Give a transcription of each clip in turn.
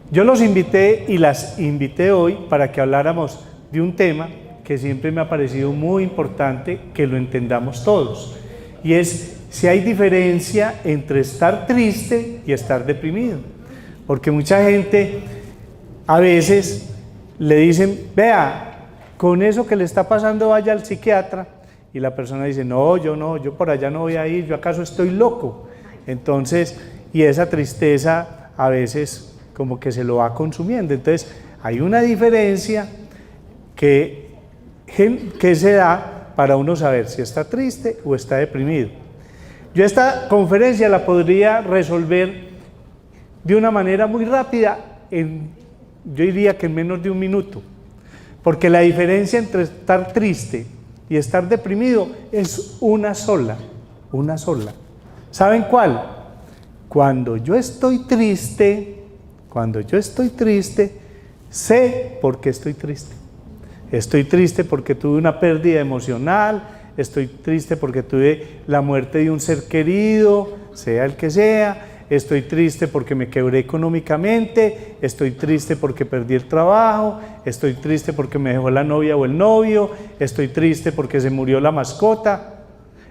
Yo los invité y las invité hoy para que habláramos de un tema que siempre me ha parecido muy importante que lo entendamos todos, y es si hay diferencia entre estar triste y estar deprimido. Porque mucha gente a veces le dicen, vea, con eso que le está pasando vaya al psiquiatra, y la persona dice, no, yo por allá no voy a ir, yo acaso estoy loco. Entonces, y esa tristeza a veces como que se lo va consumiendo. Entonces hay una diferencia que se da para uno saber si está triste o está deprimido. Yo esta conferencia la podría resolver de una manera muy rápida, yo diría que en menos de un minuto, porque la diferencia entre estar triste y estar deprimido es una sola. ¿Saben cuál? Cuando yo estoy triste, sé por qué estoy triste. Estoy triste porque tuve una pérdida emocional, estoy triste porque tuve la muerte de un ser querido, sea el que sea, estoy triste porque me quebré económicamente, estoy triste porque perdí el trabajo, estoy triste porque me dejó la novia o el novio, estoy triste porque se murió la mascota,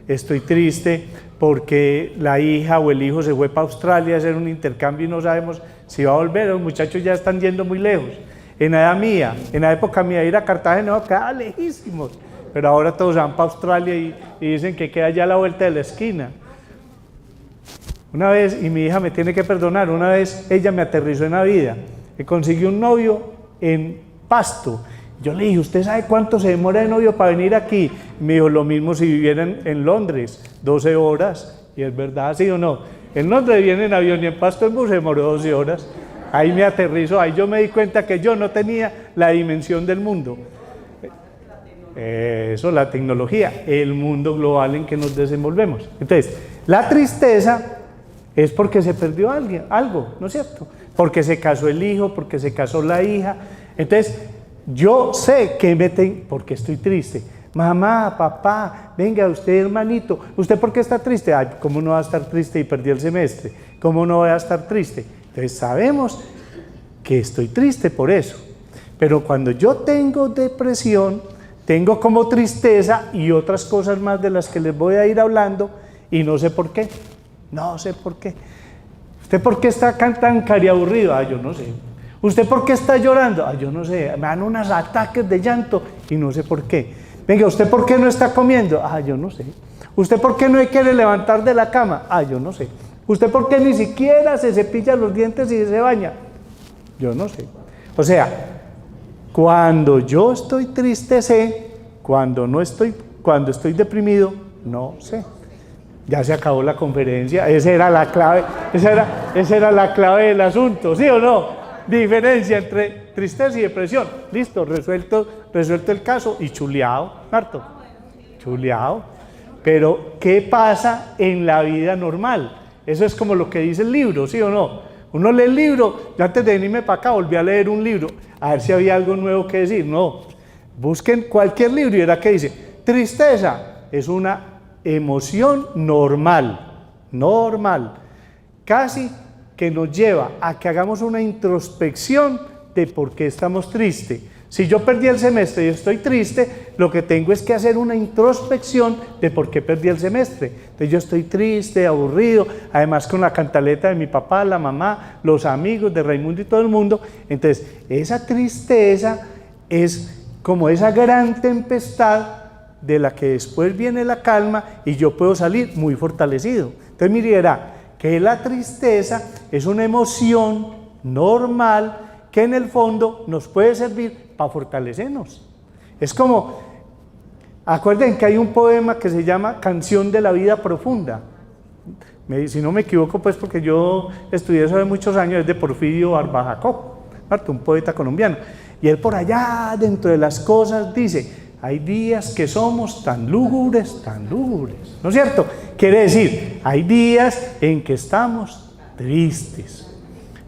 estoy triste porque la hija o el hijo se fue para Australia a hacer un intercambio y no sabemos si va a volver, los muchachos ya están yendo muy lejos. En la época mía ir a Cartagena quedaba lejísimos, pero ahora todos van para Australia y dicen que queda ya a la vuelta de la esquina. Una vez, y mi hija me tiene que perdonar, una vez ella me aterrizó en la vida, que consiguió un novio en Pasto. Yo le dije, ¿usted sabe cuánto se demora de novio para venir aquí? Y me dijo, lo mismo si vivieran en Londres, 12 horas, y es verdad, ¿sí o no? En Londres viene en avión y en Pasto en bus se demoró 12 horas. Ahí me aterrizó, ahí yo me di cuenta que yo no tenía la dimensión del mundo. Eso, la tecnología, el mundo global en que nos desenvolvemos. Entonces, la tristeza es porque se perdió algo, ¿no es cierto? Porque se casó el hijo, porque se casó la hija. Entonces, yo sé que porque estoy triste. Mamá, papá, venga, usted hermanito, ¿usted por qué está triste? Ay, ¿cómo no va a estar triste y perdí el semestre? ¿Cómo no voy a estar triste? Entonces sabemos que estoy triste por eso. Pero cuando yo tengo depresión, tengo como tristeza y otras cosas más de las que les voy a ir hablando y no sé por qué. No sé por qué. ¿Usted por qué está tan cariaburrido? Ah, yo no sé. ¿Usted por qué está llorando? Ah, yo no sé. Me dan unos ataques de llanto y no sé por qué. Venga, ¿usted por qué no está comiendo? Ah, yo no sé. ¿Usted por qué no quiere levantar de la cama? Ah, yo no sé. ¿Usted por qué ni siquiera se cepilla los dientes y se baña? Yo no sé. O sea, cuando yo estoy triste sé, cuando estoy deprimido, no sé. Ya se acabó la conferencia, esa era la clave, esa era la clave del asunto, ¿sí o no? Diferencia entre tristeza y depresión. Listo, resuelto el caso y chuleado, harto. Chuleado. Pero, ¿qué pasa en la vida normal? Eso es como lo que dice el libro, ¿sí o no? Uno lee el libro, yo antes de venirme para acá volví a leer un libro, a ver si había algo nuevo que decir. No, busquen cualquier libro y verá que dice, tristeza es una emoción normal, casi que nos lleva a que hagamos una introspección de por qué estamos tristes. Si yo perdí el semestre y estoy triste, lo que tengo es que hacer una introspección de por qué perdí el semestre. Entonces yo estoy triste, aburrido, además con la cantaleta de mi papá, la mamá, los amigos de Raimundo y todo el mundo. Entonces esa tristeza es como esa gran tempestad de la que después viene la calma y yo puedo salir muy fortalecido. Entonces mire, verá que la tristeza es una emoción normal que en el fondo nos puede servir para fortalecernos. Es como, acuerden que hay un poema que se llama Canción de la Vida Profunda. Si no me equivoco, pues porque yo estudié eso hace muchos años, es de Porfirio Barbajacoc, un poeta colombiano. Y él por allá, dentro de las cosas, dice, hay días que somos tan lúgubres, ¿no es cierto? Quiere decir, hay días en que estamos tristes,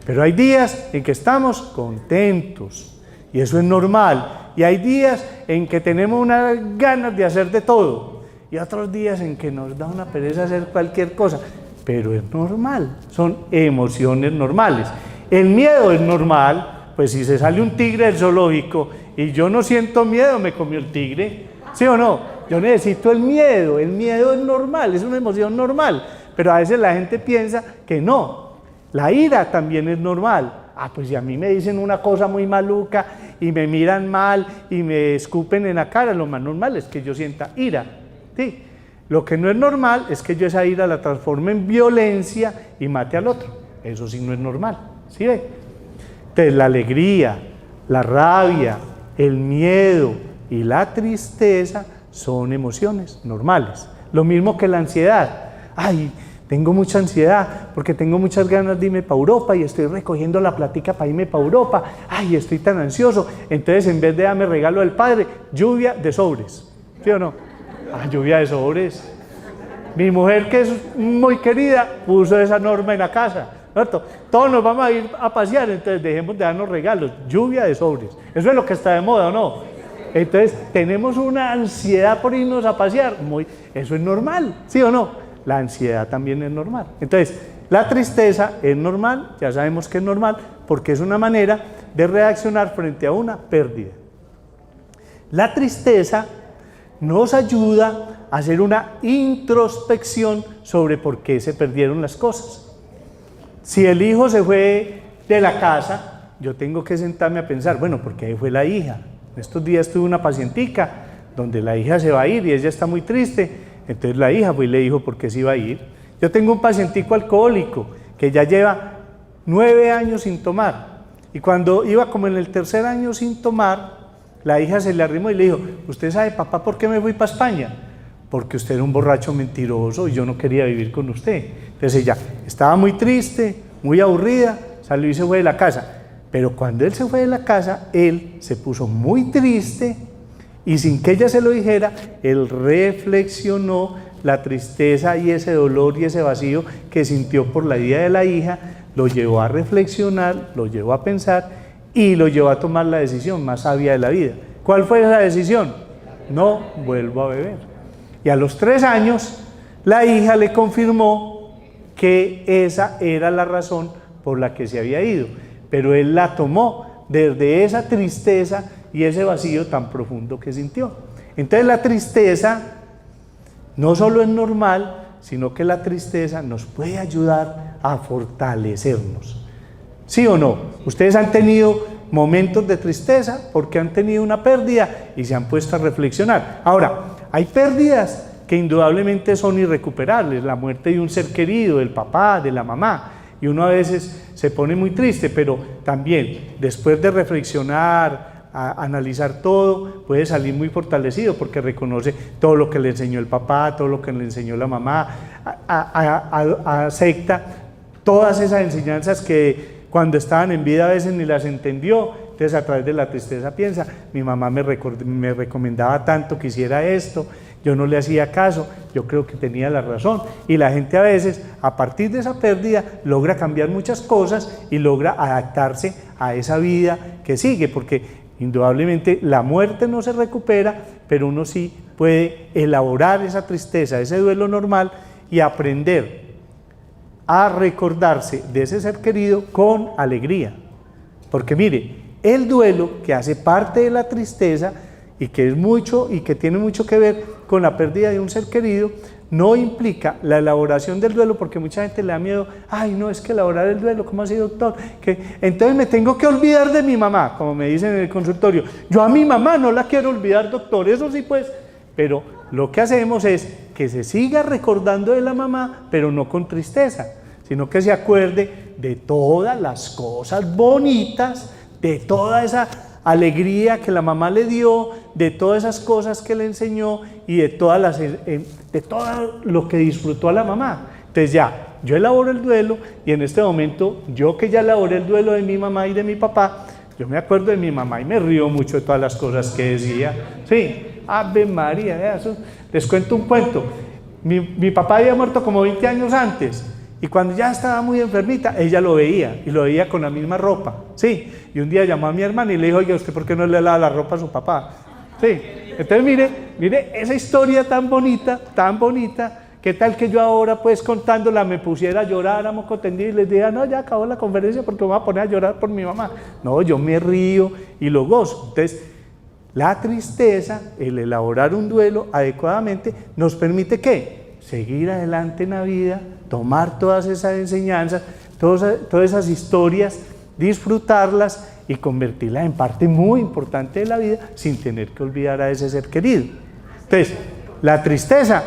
pero hay días en que estamos contentos, y eso es normal. Y hay días en que tenemos unas ganas de hacer de todo, y otros días en que nos da una pereza hacer cualquier cosa, pero es normal, son emociones normales. El miedo es normal, pues si se sale un tigre del zoológico y yo no siento miedo, me comió el tigre, ¿sí o no? Yo necesito el miedo es normal, es una emoción normal, pero a veces la gente piensa que no, la ira también es normal. Pues si a mí me dicen una cosa muy maluca y me miran mal y me escupen en la cara, lo más normal es que yo sienta ira, ¿sí? Lo que no es normal es que yo esa ira la transforme en violencia y mate al otro, eso sí no es normal, ¿sí ve? Entonces la alegría, la rabia, el miedo y la tristeza son emociones normales, lo mismo que la ansiedad. Tengo mucha ansiedad porque tengo muchas ganas de irme para Europa y estoy recogiendo la platica para irme para Europa. Estoy tan ansioso. Entonces, en vez de darme regalo del Padre, lluvia de sobres. ¿Sí o no? Lluvia de sobres. Mi mujer, que es muy querida, puso esa norma en la casa, ¿cierto? Todos nos vamos a ir a pasear, entonces dejemos de darnos regalos. Lluvia de sobres. Eso es lo que está de moda, ¿o no? Entonces, tenemos una ansiedad por irnos a pasear. Eso es normal, ¿sí o no? La ansiedad también es normal. Entonces, la tristeza es normal, ya sabemos que es normal, porque es una manera de reaccionar frente a una pérdida. La tristeza nos ayuda a hacer una introspección sobre por qué se perdieron las cosas. Si el hijo se fue de la casa, yo tengo que sentarme a pensar, bueno, ¿por qué fue la hija? Estos días tuve una pacientica donde la hija se va a ir y ella está muy triste. Entonces la hija fue y le dijo por qué se iba a ir. Yo tengo un pacientico alcohólico que ya lleva 9 años sin tomar. Y cuando iba como en el 3er año sin tomar, la hija se le arrimó y le dijo, ¿usted sabe, papá, por qué me fui para España? Porque usted era un borracho mentiroso y yo no quería vivir con usted. Entonces ella estaba muy triste, muy aburrida, salió y se fue de la casa. Pero cuando él se fue de la casa, él se puso muy triste. Y sin que ella se lo dijera, él reflexionó la tristeza y ese dolor y ese vacío que sintió por la vida de la hija, lo llevó a reflexionar, lo llevó a pensar y lo llevó a tomar la decisión más sabia de la vida. ¿Cuál fue esa decisión? No vuelvo a beber. Y a los 3 años, la hija le confirmó que esa era la razón por la que se había ido, pero él la tomó desde esa tristeza y ese vacío tan profundo que sintió. Entonces la tristeza no solo es normal, sino que la tristeza nos puede ayudar a fortalecernos. ¿Sí o no? Ustedes han tenido momentos de tristeza porque han tenido una pérdida y se han puesto a reflexionar. Ahora, hay pérdidas que indudablemente son irrecuperables, la muerte de un ser querido, del papá, de la mamá, y uno a veces se pone muy triste, pero también después de reflexionar, a analizar todo, puede salir muy fortalecido porque reconoce todo lo que le enseñó el papá, todo lo que le enseñó la mamá, acepta todas esas enseñanzas que cuando estaban en vida a veces ni las entendió. Entonces a través de la tristeza piensa, mi mamá me recomendaba tanto que hiciera esto, yo no le hacía caso, yo creo que tenía la razón. Y la gente a veces, a partir de esa pérdida, logra cambiar muchas cosas y logra adaptarse a esa vida que sigue, porque indudablemente la muerte no se recupera, pero uno sí puede elaborar esa tristeza, ese duelo normal y aprender a recordarse de ese ser querido con alegría. Porque mire, el duelo, que hace parte de la tristeza y que es mucho y que tiene mucho que ver con la pérdida de un ser querido, no implica la elaboración del duelo, porque mucha gente le da miedo, no, es que elaborar el duelo, ¿cómo así, doctor? Entonces me tengo que olvidar de mi mamá, como me dicen en el consultorio. Yo a mi mamá no la quiero olvidar, doctor, eso sí pues, pero lo que hacemos es que se siga recordando de la mamá, pero no con tristeza, sino que se acuerde de todas las cosas bonitas, de toda esa alegría que la mamá le dio, de todas esas cosas que le enseñó y de todo lo que disfrutó a la mamá. Entonces ya, yo elaboro el duelo y en este momento, yo que ya elaboré el duelo de mi mamá y de mi papá, yo me acuerdo de mi mamá y me río mucho de todas las cosas que decía. Sí, Ave María, eso. Les cuento un cuento. Mi papá había muerto como 20 años antes. Y cuando ya estaba muy enfermita, ella lo veía, y lo veía con la misma ropa, ¿sí? Y un día llamó a mi hermana y le dijo, oye, ¿usted por qué no le lava la ropa a su papá? ¿Sí? Entonces mire esa historia tan bonita, ¿Qué tal que yo ahora, pues, contándola, me pusiera a llorar a moco tendido y les diga, no, ya acabó la conferencia porque me voy a poner a llorar por mi mamá? No, yo me río y lo gozo. Entonces, la tristeza, el elaborar un duelo adecuadamente, nos permite, ¿qué? Seguir adelante en la vida, tomar todas esas enseñanzas, todas esas historias, disfrutarlas y convertirlas en parte muy importante de la vida sin tener que olvidar a ese ser querido. Entonces, la tristeza,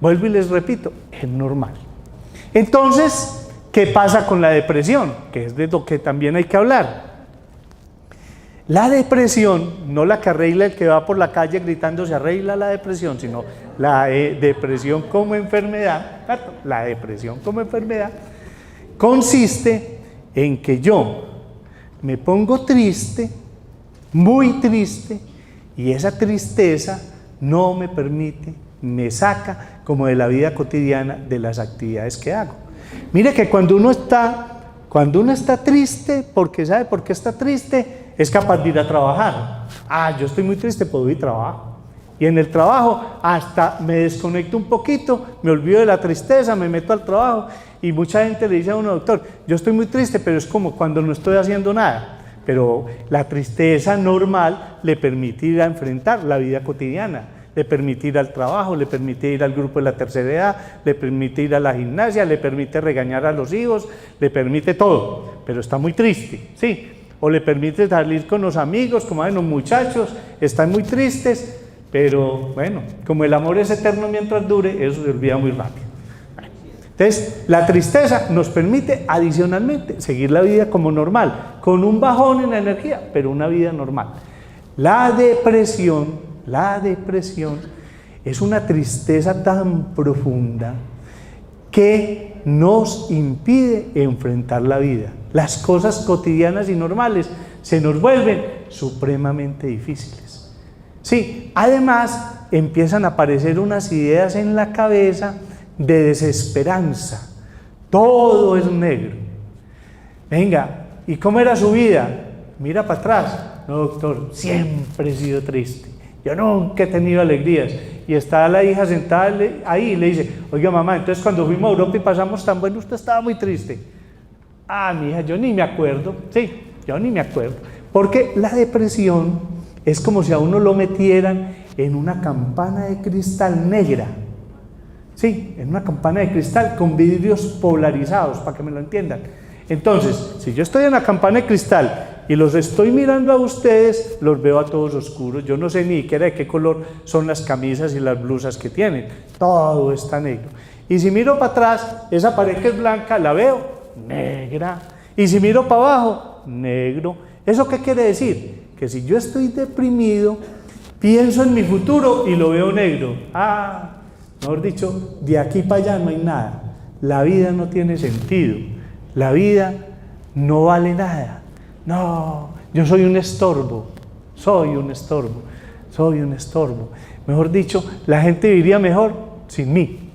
vuelvo y les repito, es normal. Entonces, ¿qué pasa con la depresión? Que es de lo que también hay que hablar. La depresión, no la que arregla el que va por la calle gritando se arregla la depresión, sino la depresión como enfermedad, ¿cierto? La depresión como enfermedad consiste en que yo me pongo triste, muy triste, y esa tristeza no me permite, me saca como de la vida cotidiana, de las actividades que hago. Mire que cuando uno está triste, porque sabe por qué está triste, es capaz de ir a trabajar. Yo estoy muy triste, puedo ir a trabajo. Y en el trabajo hasta me desconecto un poquito, me olvido de la tristeza, me meto al trabajo. Y mucha gente le dice a uno, doctor, yo estoy muy triste, pero es como cuando no estoy haciendo nada. Pero la tristeza normal le permite ir a enfrentar la vida cotidiana, le permite ir al trabajo, le permite ir al grupo de la tercera edad, le permite ir a la gimnasia, le permite regañar a los hijos, le permite todo, pero está muy triste, ¿sí? O le permite salir con los amigos, como ven los muchachos, están muy tristes, pero bueno, como el amor es eterno mientras dure, eso se olvida muy rápido. Entonces, la tristeza nos permite adicionalmente seguir la vida como normal, con un bajón en la energía, pero una vida normal. La depresión es una tristeza tan profunda que nos impide enfrentar la vida. Las cosas cotidianas y normales se nos vuelven supremamente difíciles. Sí, además empiezan a aparecer unas ideas en la cabeza de desesperanza. Todo es negro. Venga, ¿y cómo era su vida? Mira para atrás. No, doctor, siempre he sido triste. Yo nunca he tenido alegrías. Y está la hija sentada ahí y le dice, oiga mamá, entonces cuando fuimos a Europa y pasamos tan bueno, usted estaba muy triste. Mi hija, yo ni me acuerdo. Sí, yo ni me acuerdo. Porque la depresión es como si a uno lo metieran en una campana de cristal negra. Sí, en una campana de cristal con vidrios polarizados, para que me lo entiendan. Entonces, si yo estoy en la campana de cristal y los estoy mirando a ustedes, los veo a todos oscuros. Yo no sé ni siquiera de qué color son las camisas y las blusas que tienen. Todo está negro. Y si miro para atrás, esa pared que es blanca, la veo negra. Y si miro para abajo, negro. ¿Eso qué quiere decir? Que si yo estoy deprimido, pienso en mi futuro y lo veo negro. Mejor dicho, de aquí para allá no hay nada. La vida no tiene sentido. La vida no vale nada. No, yo soy un estorbo. Soy un estorbo. Soy un estorbo. Mejor dicho, la gente viviría mejor sin mí.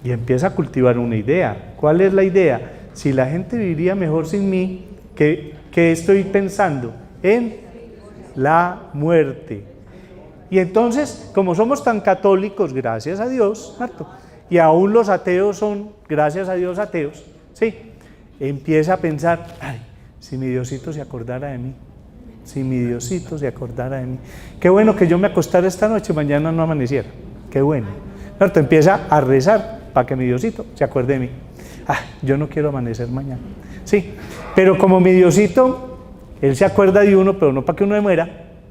Y empieza a cultivar una idea. ¿Cuál es la idea? Si la gente viviría mejor sin mí, ¿qué estoy pensando? En la muerte. Y entonces, como somos tan católicos, gracias a Dios, ¿cierto? Y aún los ateos son, gracias a Dios, ateos, ¿sí? Empieza a pensar, si mi Diosito se acordara de mí, si mi Diosito se acordara de mí. Qué bueno que yo me acostara esta noche, mañana no amaneciera, qué bueno. ¿Cierto? Empieza a rezar para que mi Diosito se acuerde de mí. Yo no quiero amanecer mañana, sí, pero como mi Diosito, Él se acuerda de uno, pero no para que uno se muera,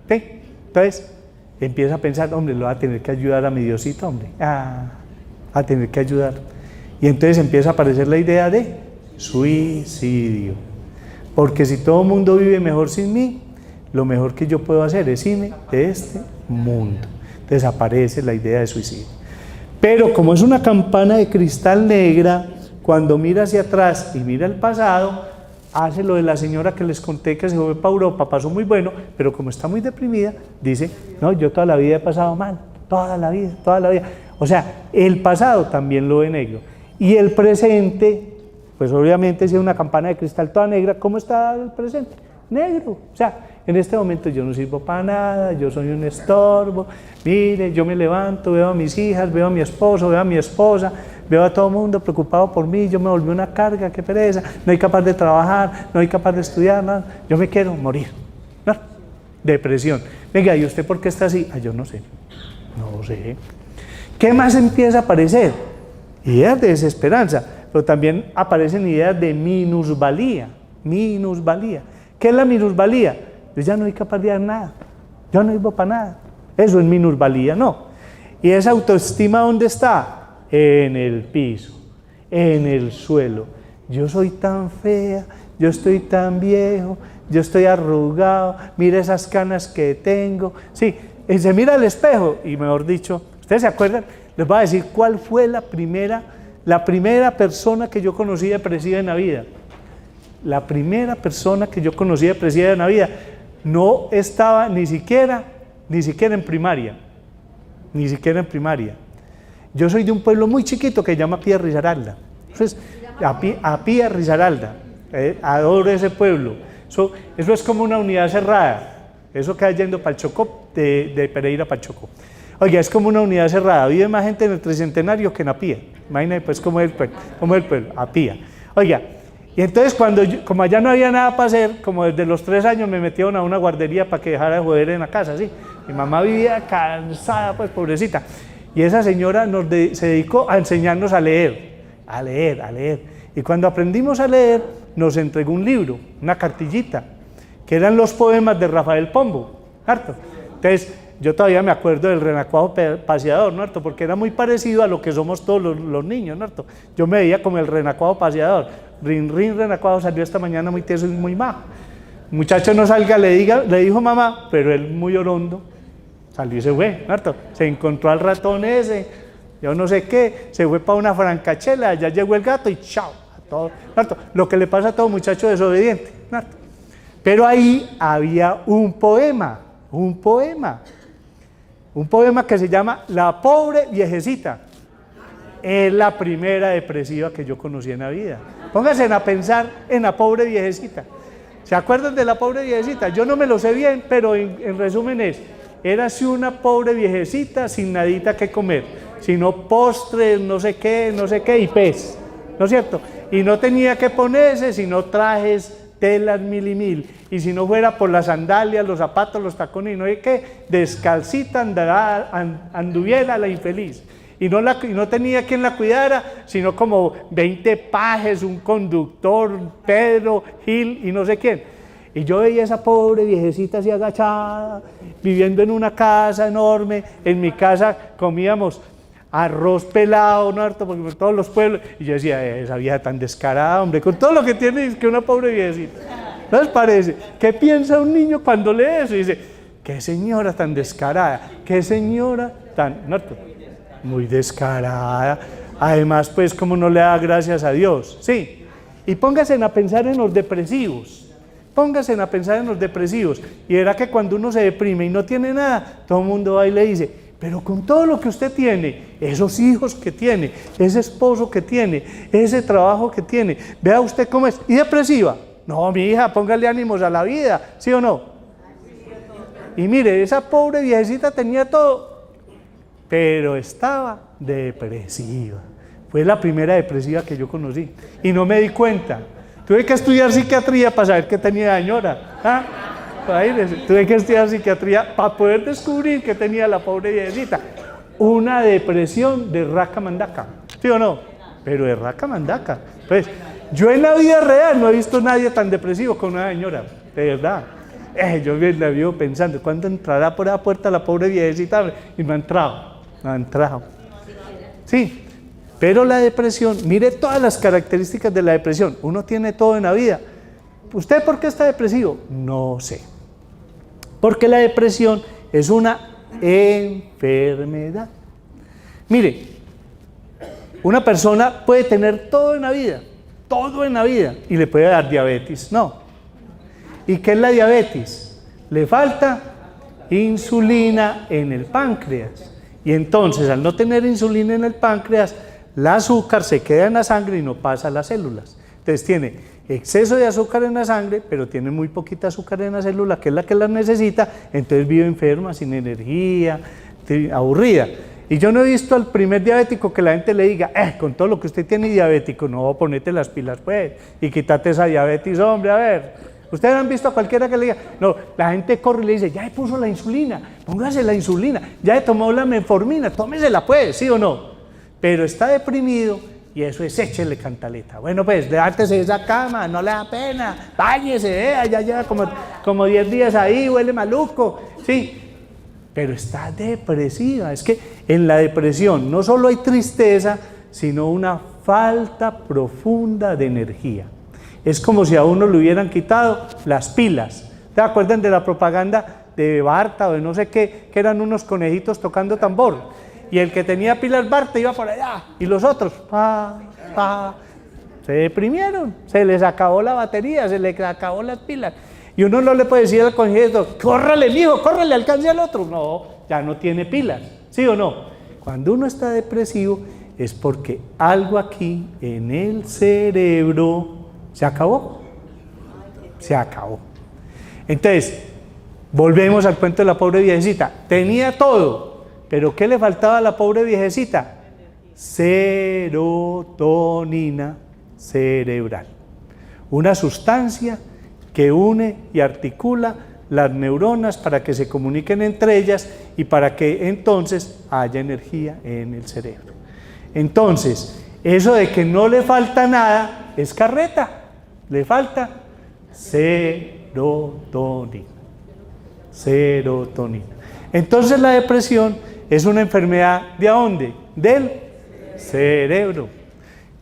¿sí? Entonces, empieza a pensar, hombre, lo va a tener que ayudar a mi Diosito, hombre, a tener que ayudar. Y entonces empieza a aparecer la idea de suicidio. Porque si todo el mundo vive mejor sin mí, lo mejor que yo puedo hacer es irme de este mundo. Entonces aparece la idea de suicidio. Pero como es una campana de cristal negra, cuando mira hacia atrás y mira el pasado, hace lo de la señora que les conté que se fue para Europa, pasó muy bueno, pero como está muy deprimida, dice, no, yo toda la vida he pasado mal, toda la vida. O sea, el pasado también lo ve negro. Y el presente, pues obviamente si es una campana de cristal toda negra, ¿cómo está el presente? negro. O sea, en este momento yo no sirvo para nada, yo soy un estorbo. Mire, yo me levanto, veo a mis hijas, veo a mi esposo, veo a mi esposa, veo a todo el mundo preocupado por mí, yo me volví una carga, qué pereza, no soy capaz de trabajar, no soy capaz de estudiar, nada. Yo me quiero morir. ¿No? Depresión. Venga, ¿y usted por qué está así? Yo no sé. No sé. ¿Qué más empieza a aparecer? Ideas de desesperanza, pero también aparecen ideas de minusvalía. Minusvalía. ¿Qué es la minusvalía? Yo ya no soy capaz de hacer nada. Yo no sirvo para nada. Eso es minusvalía, no. ¿Y esa autoestima dónde está? En el piso, en el suelo. Yo soy tan fea, yo estoy tan viejo, yo estoy arrugado, mira esas canas que tengo. Sí, y se mira al espejo y mejor dicho, ¿ustedes se acuerdan? Les voy a decir cuál fue la primera persona que yo conocí depresiva en la vida. La primera persona que yo conocí depresiva en la vida no estaba ni siquiera en primaria. Ni siquiera en primaria. Yo soy de un pueblo muy chiquito que se llama Pía Risaralda. Entonces, a Pía Risaralda. Adoro ese pueblo. Eso es como una unidad cerrada. Eso queda yendo para el Chocó, de Pereira para el Chocó. Oiga, es como una unidad cerrada. Vive más gente en el Tricentenario que en Apía. Imagínate pues cómo es el pueblo, Apía. Oiga, y entonces como allá no había nada para hacer, como desde los 3 años me metieron a una guardería para que dejara de joder en la casa, ¿sí? Mi mamá vivía cansada, pues pobrecita. Y esa señora se dedicó a enseñarnos a leer. Y cuando aprendimos a leer, nos entregó un libro, una cartillita, que eran los poemas de Rafael Pombo, ¿cierto? Entonces, yo todavía me acuerdo del renacuajo paseador, ¿no? Porque era muy parecido a lo que somos todos los niños, ¿no? Yo me veía como el renacuajo paseador. Rin, renacuajo salió esta mañana muy teso y muy majo. El muchacho no salga, le dijo mamá, pero él muy orondo, salió y se fue, ¿no? Se encontró al ratón ese, yo no sé qué, se fue para una francachela, allá llegó el gato y chao, a todo, ¿no? Lo que le pasa a todo muchacho desobediente, ¿no? Pero ahí había un poema que se llama La pobre viejecita. Es la primera depresiva que yo conocí en la vida. Pónganse a pensar en la pobre viejecita. ¿Se acuerdan de la pobre viejecita? Yo no me lo sé bien, pero en resumen era así una pobre viejecita sin nadita que comer, sino postres, no sé qué, y pez, ¿no es cierto? Y no tenía que ponerse sino trajes, telas mil y mil, y si no fuera por las sandalias, los zapatos, los tacones, y no sé qué, descalcita anduviera la infeliz. Y no tenía quien la cuidara, sino como 20 pajes, un conductor, Pedro, Gil y no sé quién. Y yo veía a esa pobre viejecita así agachada, viviendo en una casa enorme. En mi casa comíamos arroz pelado, ¿no? Porque por todos los pueblos. Y yo decía, esa vieja tan descarada, hombre, con todo lo que tiene, es que una pobre viejecita. ¿No les parece? ¿Qué piensa un niño cuando lee eso? Y dice, qué señora tan descarada, qué señora tan... ¿no? Muy descarada, además pues como no le da gracias a Dios, sí, y pónganse a pensar en los depresivos, y verá que cuando uno se deprime y no tiene nada, todo el mundo va y le dice, pero con todo lo que usted tiene, esos hijos que tiene, ese esposo que tiene, ese trabajo que tiene, vea usted cómo es, y depresiva, no mi hija, póngale ánimos a la vida, ¿sí o no? Y mire, esa pobre viejecita tenía todo, pero estaba depresiva. Fue la primera depresiva que yo conocí y no me di cuenta. Tuve que estudiar psiquiatría para saber que tenía señora. Tuve que estudiar psiquiatría para poder descubrir que tenía la pobre viejecita. Una depresión de raca mandaca, ¿sí o no? Pero de raca mandaca. Pues yo en la vida real no he visto a nadie tan depresivo como una señora, de verdad. Yo la vivo pensando, ¿cuándo entrará por esa puerta la pobre viejecita? Y no ha entrado. Sí, pero la depresión, mire todas las características de la depresión. Uno tiene todo en la vida. ¿Usted por qué está depresivo? No sé. Porque la depresión es una enfermedad. Mire, una persona puede tener todo en la vida, y le puede dar diabetes. No. ¿Y qué es la diabetes? Le falta insulina en el páncreas. Y entonces, al no tener insulina en el páncreas, el azúcar se queda en la sangre y no pasa a las células. Entonces tiene exceso de azúcar en la sangre, pero tienen muy poquita azúcar en la célula, que es la que las necesita, entonces vive enferma, sin energía, aburrida. Y yo no he visto al primer diabético que la gente le diga, con todo lo que usted tiene diabético, no, ponete las pilas pues, y quítate esa diabetes, hombre, a ver. Ustedes han visto a cualquiera que le diga, no, la gente corre y le dice, ya le puso la insulina, póngase la insulina, ya le tomó la metformina, tómesela pues, ¿sí o no? Pero está deprimido y eso es échele cantaleta. Bueno pues, levántese de esa cama, no le da pena, báñese, ya lleva como 10 días ahí, huele maluco, sí. Pero está depresiva, es que en la depresión no solo hay tristeza, sino una falta profunda de energía. Es como si a uno le hubieran quitado las pilas. ¿Te acuerdan de la propaganda de Barta o de no sé qué, que eran unos conejitos tocando tambor? Y el que tenía pilas Barta iba por allá, y los otros, se deprimieron, se les acabó la batería, se les acabó las pilas. Y uno no le puede decir al conejito, córrale mijo, córrele, alcance al otro. No, ya no tiene pilas, ¿sí o no? Cuando uno está depresivo es porque algo aquí en el cerebro se acabó. Se acabó. Entonces, volvemos al cuento de la pobre viejecita. Tenía todo, pero ¿qué le faltaba a la pobre viejecita? Serotonina cerebral. Una sustancia que une y articula las neuronas para que se comuniquen entre ellas y para que entonces haya energía en el cerebro. Entonces, eso de que no le falta nada es carreta. Le falta serotonina. Serotonina. Entonces la depresión es una enfermedad ¿de dónde? Del cerebro.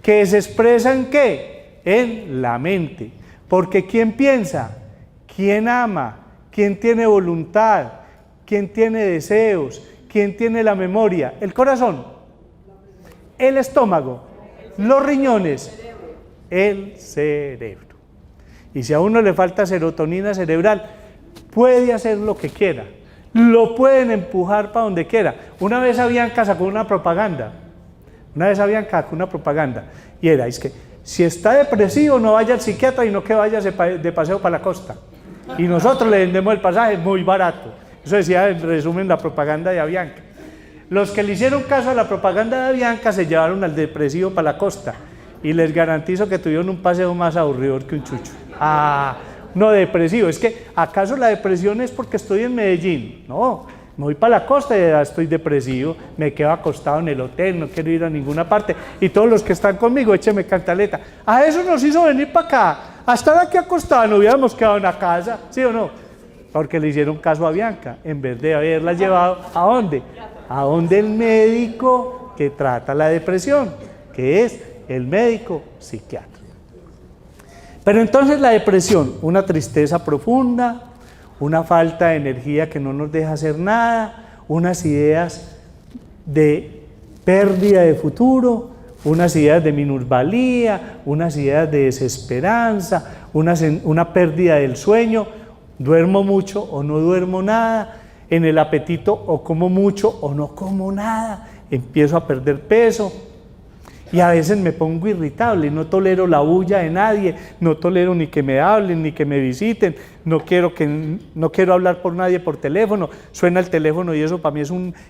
¿Que se expresa en qué? En la mente. Porque ¿quién piensa? ¿Quién ama? ¿Quién tiene voluntad? ¿Quién tiene deseos? ¿Quién tiene la memoria? El corazón, el estómago, los riñones, el cerebro. Y si a uno le falta serotonina cerebral, puede hacer lo que quiera, lo pueden empujar para donde quiera. Una vez Avianca sacó una propaganda, y era, es que si está depresivo no vaya al psiquiatra y no que vaya de paseo para la costa. Y nosotros le vendemos el pasaje muy barato. Eso decía en resumen la propaganda de Avianca. Los que le hicieron caso a la propaganda de Avianca se llevaron al depresivo para la costa. Y les garantizo que tuvieron un paseo más aburridor que un chucho. No, depresivo. Es que, ¿acaso la depresión es porque estoy en Medellín? No, me voy para la costa y ya estoy depresivo, me quedo acostado en el hotel, no quiero ir a ninguna parte. Y todos los que están conmigo, écheme cantaleta. A eso nos hizo venir para acá. A estar aquí acostados, no hubiéramos quedado en la casa, ¿sí o no? Porque le hicieron caso a Bianca, en vez de haberla llevado, ¿a dónde? A donde el médico que trata la depresión, que es el médico psiquiatra. Pero entonces la depresión, una tristeza profunda, una falta de energía que no nos deja hacer nada, unas ideas de pérdida de futuro, unas ideas de minusvalía, unas ideas de desesperanza, una pérdida del sueño, duermo mucho o no duermo nada, en el apetito o como mucho o no como nada, empiezo a perder peso. Y a veces me pongo irritable, no tolero la bulla de nadie, no tolero ni que me hablen, ni que me visiten, no quiero hablar por nadie por teléfono, suena el teléfono y eso para mí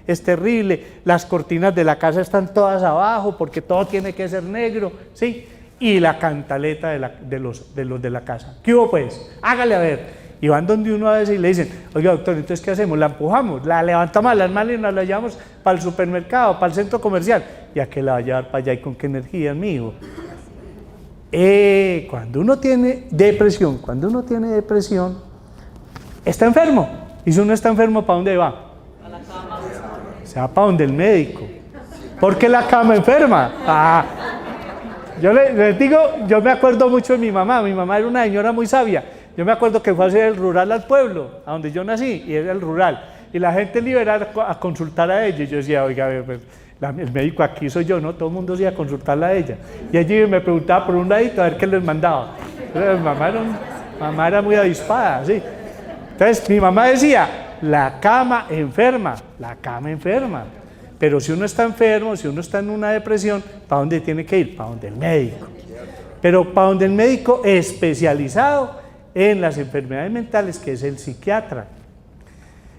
es terrible, las cortinas de la casa están todas abajo porque todo tiene que ser negro, ¿sí? Y la cantaleta de los de la casa. ¿Qué hubo pues? Hágale a ver. Y van donde uno a veces y le dicen, oiga doctor, entonces ¿qué hacemos? La empujamos, la levantamos a las manos y nos la llevamos para el supermercado, para el centro comercial. ¿Y a qué la va a llevar para allá y con qué energía, mijo? Cuando uno tiene depresión, está enfermo. Y si uno está enfermo, ¿para dónde va? A la cama. Se va para donde el médico. ¿Por qué la cama enferma? Yo les digo, yo me acuerdo mucho de mi mamá era una señora muy sabia. Yo me acuerdo que fue a hacer el rural al pueblo, a donde yo nací, y era el rural. Y la gente le iba a consultar a ella. Y yo decía, oiga, pues, el médico aquí soy yo, ¿no? Todo el mundo se iba a consultarla a ella. Y allí me preguntaba por un ladito a ver qué les mandaba. Entonces, mamá era muy avispada, ¿sí? Entonces, mi mamá decía, la cama enferma. Pero si uno está enfermo, si uno está en una depresión, ¿para dónde tiene que ir? Para donde el médico. pero para donde el médico especializado en las enfermedades mentales, que es el psiquiatra.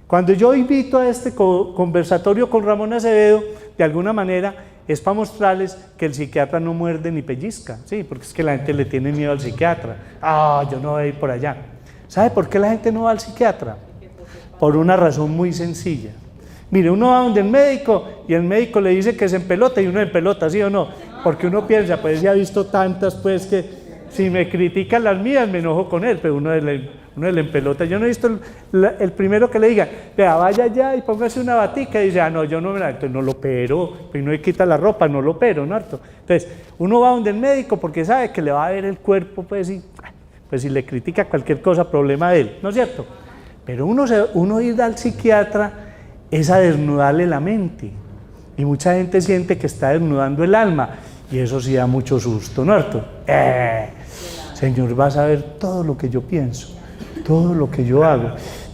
Cuando yo invito a este conversatorio con Ramón Acevedo, de alguna manera es para mostrarles que el psiquiatra no muerde ni pellizca, ¿sí? Porque es que la gente le tiene miedo al psiquiatra. Yo no voy a ir por allá. ¿Sabe por qué la gente no va al psiquiatra? Por una razón muy sencilla. Mire, uno va donde el médico y el médico le dice que se empelota y uno se empelota, ¿sí o no? Porque uno piensa, pues ya ha visto tantas, pues que si me critican las mías me enojo con él, pero uno le empelota. Yo no he visto el primero que le diga, vea, vaya allá y póngase una batica y dice, no, yo no me la, entonces no lo opero, pues no le quita la ropa, no lo opero, ¿no? Entonces, uno va donde el médico porque sabe que le va a ver el cuerpo, pues si le critica cualquier cosa, problema de él, ¿no es cierto? Pero uno ir al psiquiatra es a desnudarle la mente, y mucha gente siente que está desnudando el alma, y eso sí da mucho susto, ¿no es cierto? Señor, vas a ver todo lo que yo pienso, todo lo que yo hago,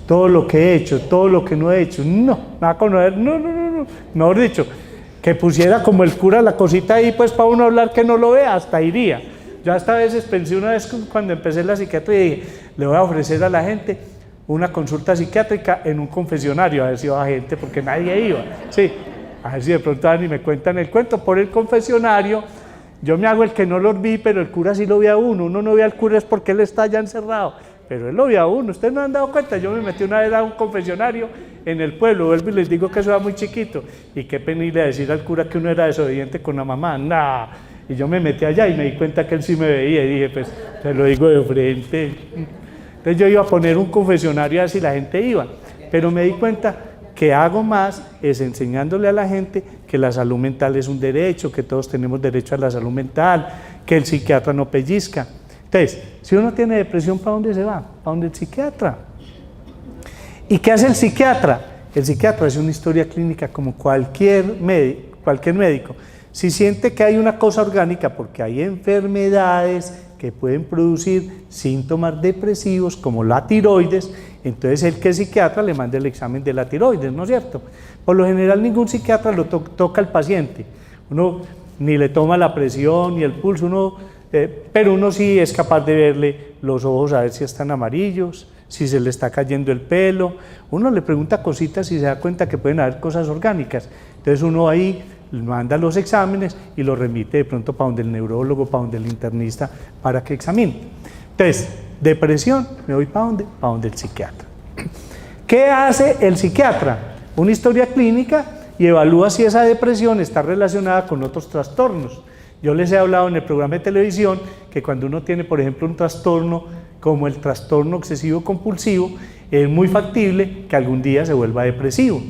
todo lo que he hecho, todo lo que no he hecho. No, me va a conocer, no. Mejor dicho, que pusiera como el cura la cosita ahí, pues para uno hablar que no lo vea, hasta iría. Yo hasta a veces pensé una vez cuando empecé la psiquiatría y dije, le voy a ofrecer a la gente una consulta psiquiátrica en un confesionario, a ver si va gente, porque nadie iba. Sí, a ver si de pronto van y me cuentan el cuento por el confesionario. Yo me hago el que no lo vi, pero el cura sí lo ve a uno. Uno no ve al cura es porque él está ya encerrado, pero él lo ve a uno. Ustedes no han dado cuenta. Yo me metí una vez a un confesionario en el pueblo, vuelvo y les digo que eso era muy chiquito, y qué penible decir al cura que uno era desobediente con la mamá. Nah. Y yo me metí allá y me di cuenta que él sí me veía y dije, pues te lo digo de frente. Entonces yo iba a poner un confesionario así la gente iba, pero me di cuenta que hago más es enseñándole a la gente que la salud mental es un derecho, que todos tenemos derecho a la salud mental, que el psiquiatra no pellizca. Entonces, si uno tiene depresión, ¿para dónde se va? ¿Para dónde el psiquiatra? ¿Y qué hace el psiquiatra? El psiquiatra hace una historia clínica como cualquier médico. Si siente que hay una cosa orgánica, porque hay enfermedades que pueden producir síntomas depresivos como la tiroides, entonces el que es psiquiatra le manda el examen de la tiroides, ¿no es cierto? Por lo general ningún psiquiatra lo toca al paciente, uno ni le toma la presión ni el pulso, pero uno sí es capaz de verle los ojos a ver si están amarillos, si se le está cayendo el pelo, uno le pregunta cositas y se da cuenta que pueden haber cosas orgánicas, entonces uno ahí manda los exámenes y los remite de pronto para donde el neurólogo, para donde el internista, para que examine. Entonces, depresión, me voy para donde el psiquiatra. ¿Qué hace el psiquiatra? Una historia clínica y evalúa si esa depresión está relacionada con otros trastornos. Yo les he hablado en el programa de televisión que cuando uno tiene, por ejemplo, un trastorno como el trastorno obsesivo compulsivo, es muy factible que algún día se vuelva depresivo.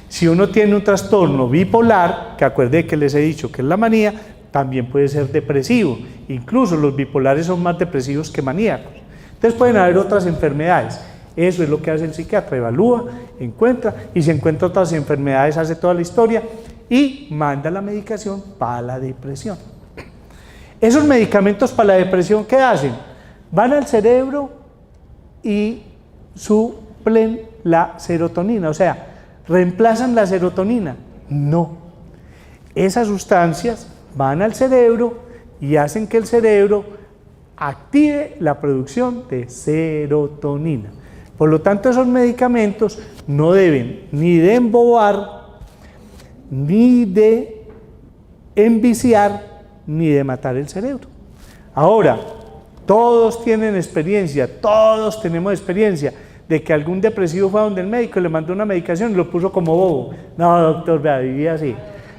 Si uno tiene un trastorno bipolar, que acuerde que les he dicho que es la manía, también puede ser depresivo. Incluso los bipolares son más depresivos que maníacos. Entonces pueden haber otras enfermedades. Eso es lo que hace el psiquiatra, evalúa, encuentra, y si encuentra otras enfermedades hace toda la historia y manda la medicación para la depresión. Esos medicamentos para la depresión, ¿qué hacen? Van al cerebro y suplen la serotonina, o sea, ¿reemplazan la serotonina? No. Esas sustancias van al cerebro y hacen que el cerebro active la producción de serotonina. Por lo tanto, esos medicamentos no deben ni de embobar, ni de enviciar, ni de matar el cerebro. Ahora, todos tienen experiencia, todos tenemos experiencia de que algún depresivo fue a donde el médico, le mandó una medicación y lo puso como bobo. No, doctor, vea, vivía así,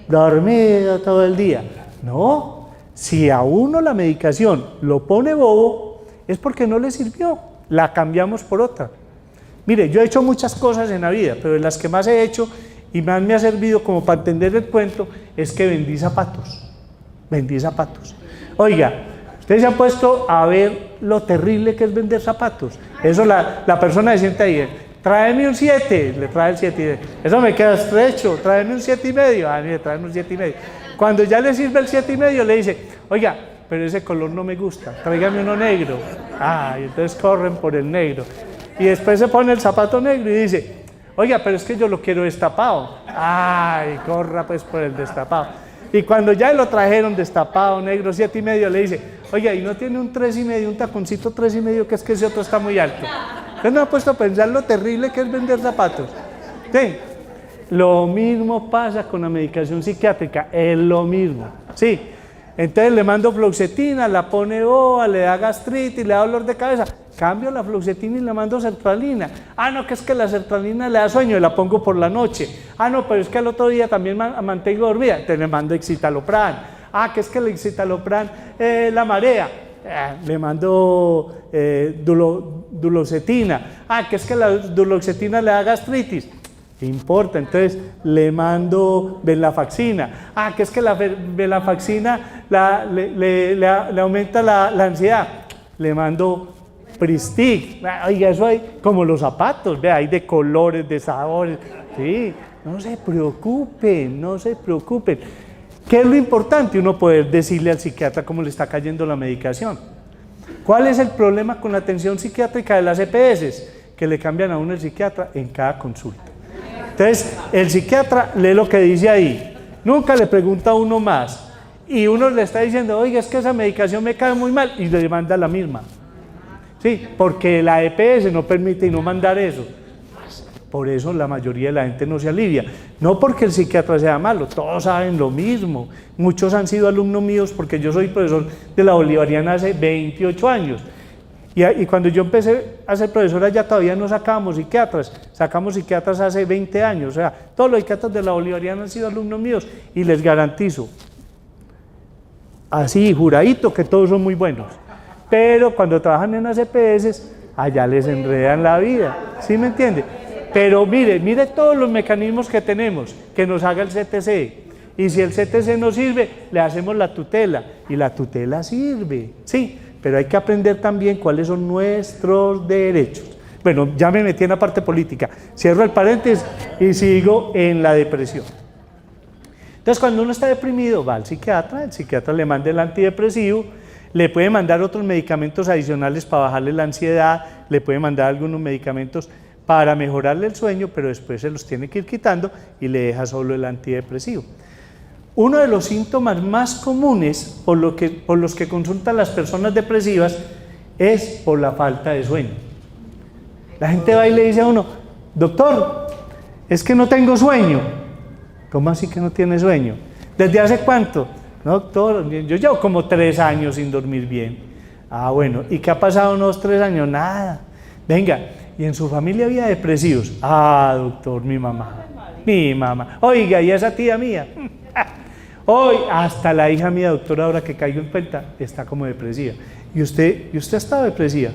dormido todo el día. No, si a uno la medicación lo pone bobo, es porque no le sirvió, la cambiamos por otra. Mire, yo he hecho muchas cosas en la vida, pero de las que más he hecho y más me ha servido como para entender el cuento, es que vendí zapatos. Oiga, usted se ha puesto a ver lo terrible que es vender zapatos. Eso la persona se sienta ahí, tráeme un 7, le trae el 7, eso me queda estrecho, tráeme un 7,5, mire, tráeme un 7,5. Cuando ya le sirve el 7,5 le dice, oiga, pero ese color no me gusta, tráigame uno negro. Y entonces corren por el negro. Y después se pone el zapato negro y dice, oiga, pero es que yo lo quiero destapado. Corra pues por el destapado. Y cuando ya lo trajeron destapado, negro, 7,5, le dice, Oiga, y no tiene un 3,5, un taconcito 3,5, que es que ese otro está muy alto. Usted no ha puesto a pensar lo terrible que es vender zapatos. Sí. Lo mismo pasa con la medicación psiquiátrica, es lo mismo. Sí. Entonces le mando fluoxetina, la pone boba, le da gastritis, le da dolor de cabeza. Cambio la fluoxetina y le mando sertralina. Ah, no, que es que la sertralina le da sueño y la pongo por la noche. Ah, no, pero es que al otro día también mantengo dormida. Entonces le mando escitalopram. Ah, que es que el escitalopram la marea. Le mando duloxetina. Ah, que es que la duloxetina le da gastritis. ¿Qué importa? Entonces le mando venlafaxina. Ah, que es que la venlafaxina le aumenta la ansiedad. Le mando Pristic. Oiga, eso hay como los zapatos, vea, hay de colores, de sabores. Sí, no se preocupen, no se preocupen. ¿Qué es lo importante? Uno poder decirle al psiquiatra cómo le está cayendo la medicación. ¿Cuál es el problema con la atención psiquiátrica de las EPS? Que le cambian a uno el psiquiatra en cada consulta. Entonces, el psiquiatra lee lo que dice ahí, nunca le pregunta a uno más, y uno le está diciendo, oiga, es que esa medicación me cae muy mal, y le manda la misma. Sí, porque la EPS no permite y no mandar eso. Por eso la mayoría de la gente no se alivia. No porque el psiquiatra sea malo, todos saben lo mismo. Muchos han sido alumnos míos porque yo soy profesor de la Bolivariana hace 28 años. Y cuando yo empecé a ser profesor allá todavía no sacábamos psiquiatras, sacamos psiquiatras hace 20 años. O sea, todos los psiquiatras de la Bolivariana han sido alumnos míos y les garantizo, así juradito, que todos son muy buenos. Pero cuando trabajan en las EPS, allá les enredan la vida, ¿sí me entiende? Pero mire todos los mecanismos que tenemos, que nos haga el CTC. Y si el CTC no sirve, le hacemos la tutela, y la tutela sirve, sí. Pero hay que aprender también cuáles son nuestros derechos. Bueno, ya me metí en la parte política. Cierro el paréntesis y sigo en la depresión. Entonces, cuando uno está deprimido, va al psiquiatra, el psiquiatra le manda el antidepresivo, le puede mandar otros medicamentos adicionales para bajarle la ansiedad, le puede mandar algunos medicamentos para mejorarle el sueño, pero después se los tiene que ir quitando y le deja solo el antidepresivo. Uno de los síntomas más comunes por los que consultan las personas depresivas es por la falta de sueño. La gente va y le dice a uno, doctor, es que no tengo sueño. ¿Cómo así que no tiene sueño? ¿Desde hace cuánto? No, doctor, yo llevo como 3 años sin dormir bien. Ah, bueno, ¿y qué ha pasado unos 3 años? Nada. Venga, ¿y en su familia había depresivos? Ah, doctor, mi mamá. Oiga, ¿y esa tía mía? Hoy hasta la hija mía, doctora, ahora que caigo en cuenta, está como depresiva. ¿Y usted ha estado depresiva?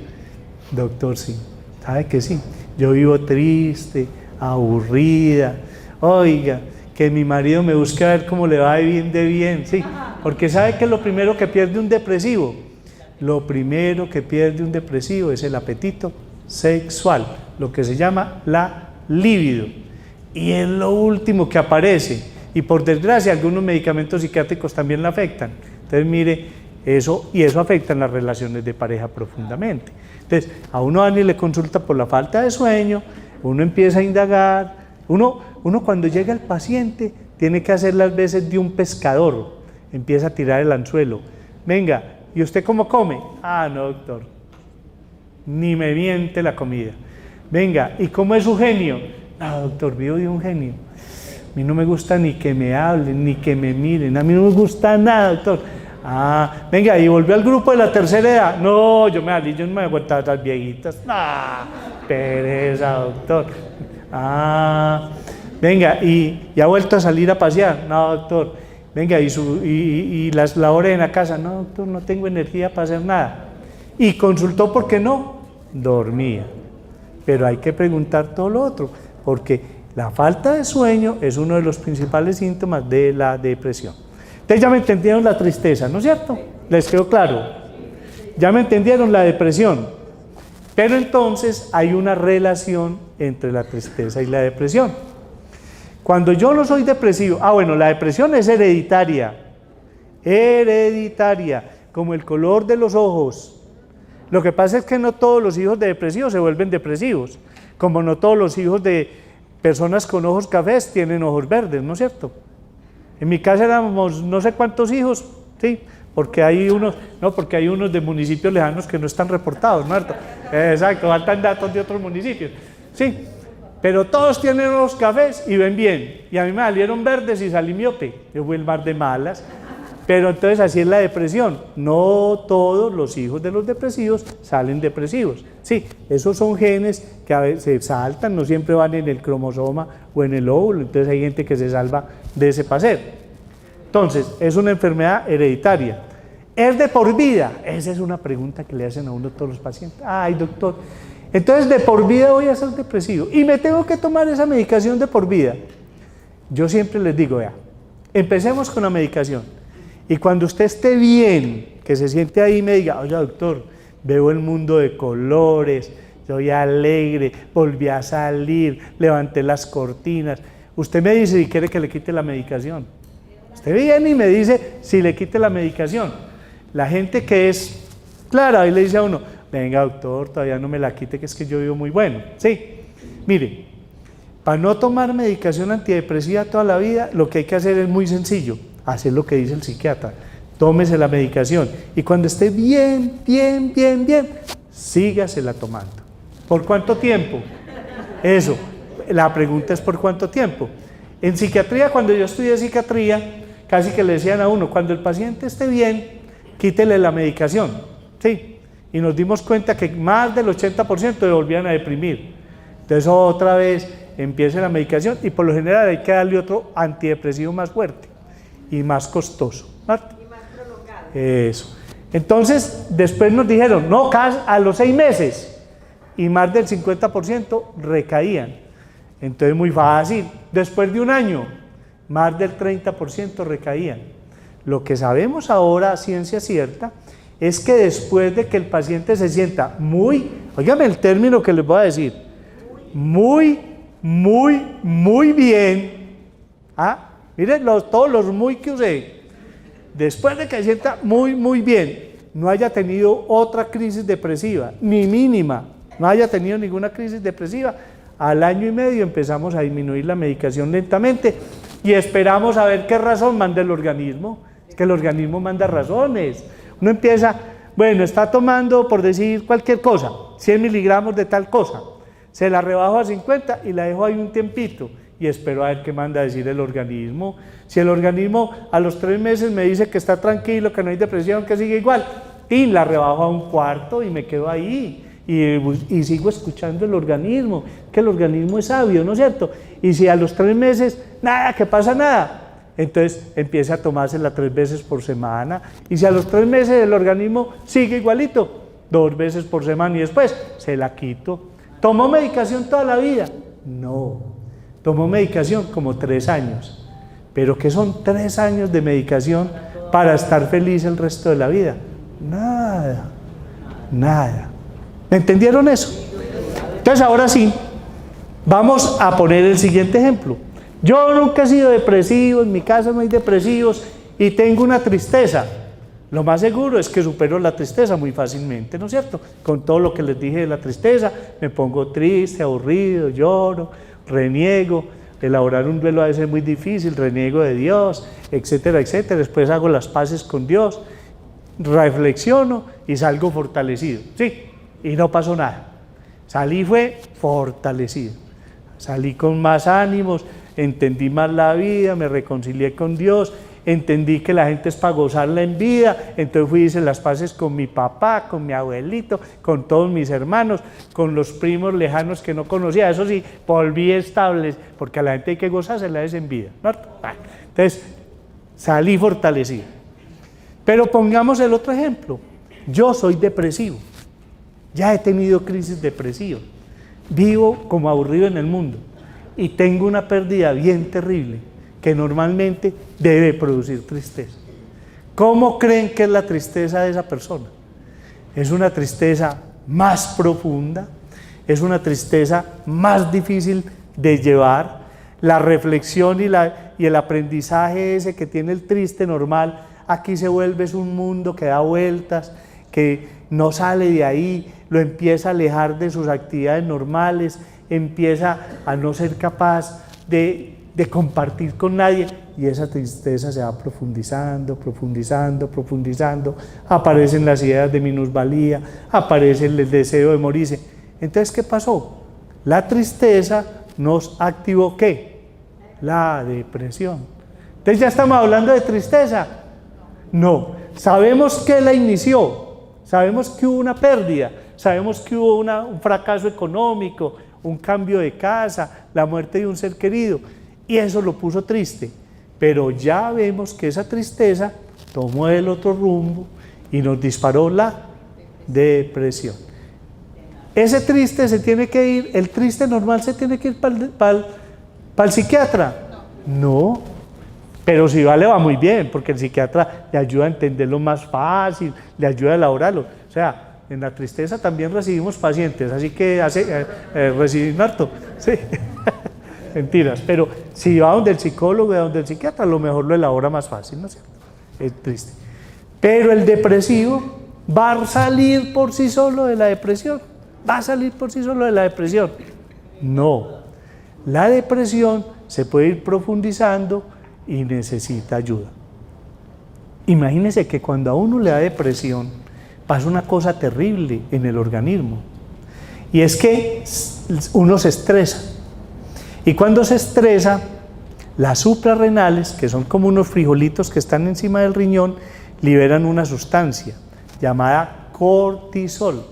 Doctor, sí. ¿Sabe que sí? Yo vivo triste, aburrida. Oiga, que mi marido me busque a ver cómo le va de bien, sí. Porque ¿sabe qué es lo primero que pierde un depresivo? Lo primero que pierde un depresivo es el apetito sexual, lo que se llama la libido. Y es lo último que aparece. Y por desgracia algunos medicamentos psiquiátricos también la afectan. Entonces mire, eso afecta en las relaciones de pareja profundamente. Entonces a uno van y le consulta por la falta de sueño, uno empieza a indagar, uno cuando llega el paciente tiene que hacer las veces de un pescador, empieza a tirar el anzuelo. Venga, ¿y usted cómo come? Ah, no, doctor, ni me miente la comida. Venga, ¿y cómo es su genio? No, doctor, vivo de un genio. A mí no me gusta ni que me hablen, ni que me miren, a mí no me gusta nada, doctor. Ah, venga, y volvió al grupo de la tercera edad. No, yo no me aguantaba a esas viejitas. Ah, pereza, doctor. Ah, venga, y ha vuelto a salir a pasear. No, doctor. Venga, y las labores en la casa. No, doctor, no tengo energía para hacer nada. Y consultó porque no, dormía. Pero hay que preguntar todo lo otro, porque la falta de sueño es uno de los principales síntomas de la depresión. Ustedes ya me entendieron la tristeza, ¿no es cierto? ¿Les quedó claro? Ya me entendieron la depresión. Pero entonces hay una relación entre la tristeza y la depresión. Cuando yo no soy depresivo, bueno, la depresión es hereditaria, como el color de los ojos. Lo que pasa es que no todos los hijos de depresivos se vuelven depresivos, como no todos los hijos de personas con ojos cafés tienen ojos verdes, ¿no es cierto? En mi casa éramos no sé cuántos hijos, ¿sí? porque hay unos, no, porque hay unos de municipios lejanos que no están reportados, ¿no? Exacto, faltan datos de otros municipios. Sí, pero todos tienen unos cafés y ven bien. Y a mí me salieron verdes y salí miope. Yo fui el mar de malas. Pero entonces así es la depresión. No todos los hijos de los depresivos salen depresivos. Sí, esos son genes que a veces se saltan, no siempre van en el cromosoma o en el óvulo. Entonces hay gente que se salva de ese paseo. Entonces, es una enfermedad hereditaria. ¿Es de por vida? Esa es una pregunta que le hacen a uno todos los pacientes. Ay, doctor, entonces de por vida voy a ser depresivo y me tengo que tomar esa medicación de por vida. Yo siempre les digo, vea, empecemos con la medicación y cuando usted esté bien, que se siente ahí y me diga, oye doctor, veo el mundo de colores, soy alegre, volví a salir, levanté las cortinas, usted me dice si quiere que le quite la medicación. Usted viene y me dice si le quite la medicación. La gente que es clara, ahí le dice a uno, venga doctor, todavía no me la quite, que es que yo vivo muy bueno. Sí, mire, para no tomar medicación antidepresiva toda la vida, lo que hay que hacer es muy sencillo, hacer lo que dice el psiquiatra, tómese la medicación y cuando esté bien, sígasela tomando. ¿Por cuánto tiempo? Eso, la pregunta es ¿por cuánto tiempo? En psiquiatría, cuando yo estudié psiquiatría, casi que le decían a uno, cuando el paciente esté bien, quítele la medicación, ¿sí? Y nos dimos cuenta que más del 80% se volvían a deprimir. Entonces otra vez empieza la medicación y por lo general hay que darle otro antidepresivo más fuerte y más costoso, ¿verdad? Y más prolongado. Eso. Entonces después nos dijeron, no, a los 6 meses y más del 50% recaían. Entonces muy fácil, después de un año, más del 30% recaían. Lo que sabemos ahora, ciencia cierta, es que después de que el paciente se sienta muy, óigame el término que les voy a decir, muy bien, miren todos los muy que usé, después de que se sienta muy bien, no haya tenido otra crisis depresiva, ni mínima, no haya tenido ninguna crisis depresiva, al año y medio empezamos a disminuir la medicación lentamente y esperamos a ver qué razón manda el organismo. Es que el organismo manda razones. Uno empieza, bueno, está tomando, por decir cualquier cosa, 100 miligramos de tal cosa, se la rebajo a 50 y la dejo ahí un tiempito y espero a ver qué manda a decir el organismo. Si el organismo a los 3 meses me dice que está tranquilo, que no hay depresión, que sigue igual, y la rebajo a un cuarto y me quedo ahí. Y sigo escuchando el organismo, que el organismo es sabio, ¿no es cierto? Y si a los 3 meses, nada, que pasa nada, entonces empieza a tomársela 3 veces por semana, y si a los 3 meses el organismo sigue igualito, 2 veces por semana y después se la quito. ¿Tomó medicación toda la vida? No, tomó medicación como 3 años, pero ¿qué son 3 años de medicación para estar feliz el resto de la vida? Nada. ¿Me entendieron eso? Entonces ahora sí, vamos a poner el siguiente ejemplo. Yo nunca he sido depresivo, en mi casa no hay depresivos y tengo una tristeza. Lo más seguro es que supero la tristeza muy fácilmente, ¿no es cierto? Con todo lo que les dije de la tristeza, me pongo triste, aburrido, lloro, reniego, elaborar un duelo a veces es muy difícil, reniego de Dios, etcétera, etcétera. Después hago las paces con Dios, reflexiono y salgo fortalecido, ¿sí? Y no pasó nada. Salí fue fortalecido. Salí con más ánimos, entendí más la vida, me reconcilié con Dios, entendí que la gente es para gozarla en vida, entonces fui y hice las paces con mi papá, con mi abuelito, con todos mis hermanos, con los primos lejanos que no conocía. Eso sí, volví estable, porque a la gente hay que gozársela en vida, ¿no? Entonces, salí fortalecido. Pero pongamos el otro ejemplo. Yo soy depresivo. Ya he tenido crisis depresivas, vivo como aburrido en el mundo y tengo una pérdida bien terrible que normalmente debe producir tristeza. ¿Cómo creen que es la tristeza de esa persona? Es una tristeza más profunda, es una tristeza más difícil de llevar. La reflexión y el aprendizaje ese que tiene el triste normal, aquí se vuelve un mundo que da vueltas, que no sale de ahí, lo empieza a alejar de sus actividades normales, empieza a no ser capaz de de compartir con nadie, y esa tristeza se va profundizando, profundizando, profundizando, aparecen las ideas de minusvalía, aparece el deseo de morirse. Entonces, ¿qué pasó? La tristeza nos activó, ¿qué? La depresión. Entonces, ¿ya estamos hablando de tristeza? No, sabemos que la inició, sabemos que hubo una pérdida, sabemos que hubo un fracaso económico, un cambio de casa, la muerte de un ser querido, y eso lo puso triste, pero ya vemos que esa tristeza tomó el otro rumbo y nos disparó la depresión. Ese triste se tiene que ir, el triste normal se tiene que ir para el psiquiatra. No, pero si va, le va muy bien, porque el psiquiatra le ayuda a entenderlo más fácil, le ayuda a elaborarlo. O sea, en la tristeza también recibimos pacientes, así que recibimos harto, sí. Mentiras, pero si va donde el psicólogo y donde el psiquiatra, a lo mejor lo elabora más fácil, ¿no es cierto? Es triste. Pero el depresivo va a salir por sí solo de la depresión, va a salir por sí solo de la depresión. No, la depresión se puede ir profundizando y necesita ayuda. Imagínense que cuando a uno le da depresión, pasa una cosa terrible en el organismo, y es que uno se estresa, y cuando se estresa, las suprarrenales, que son como unos frijolitos que están encima del riñón, liberan una sustancia llamada cortisol,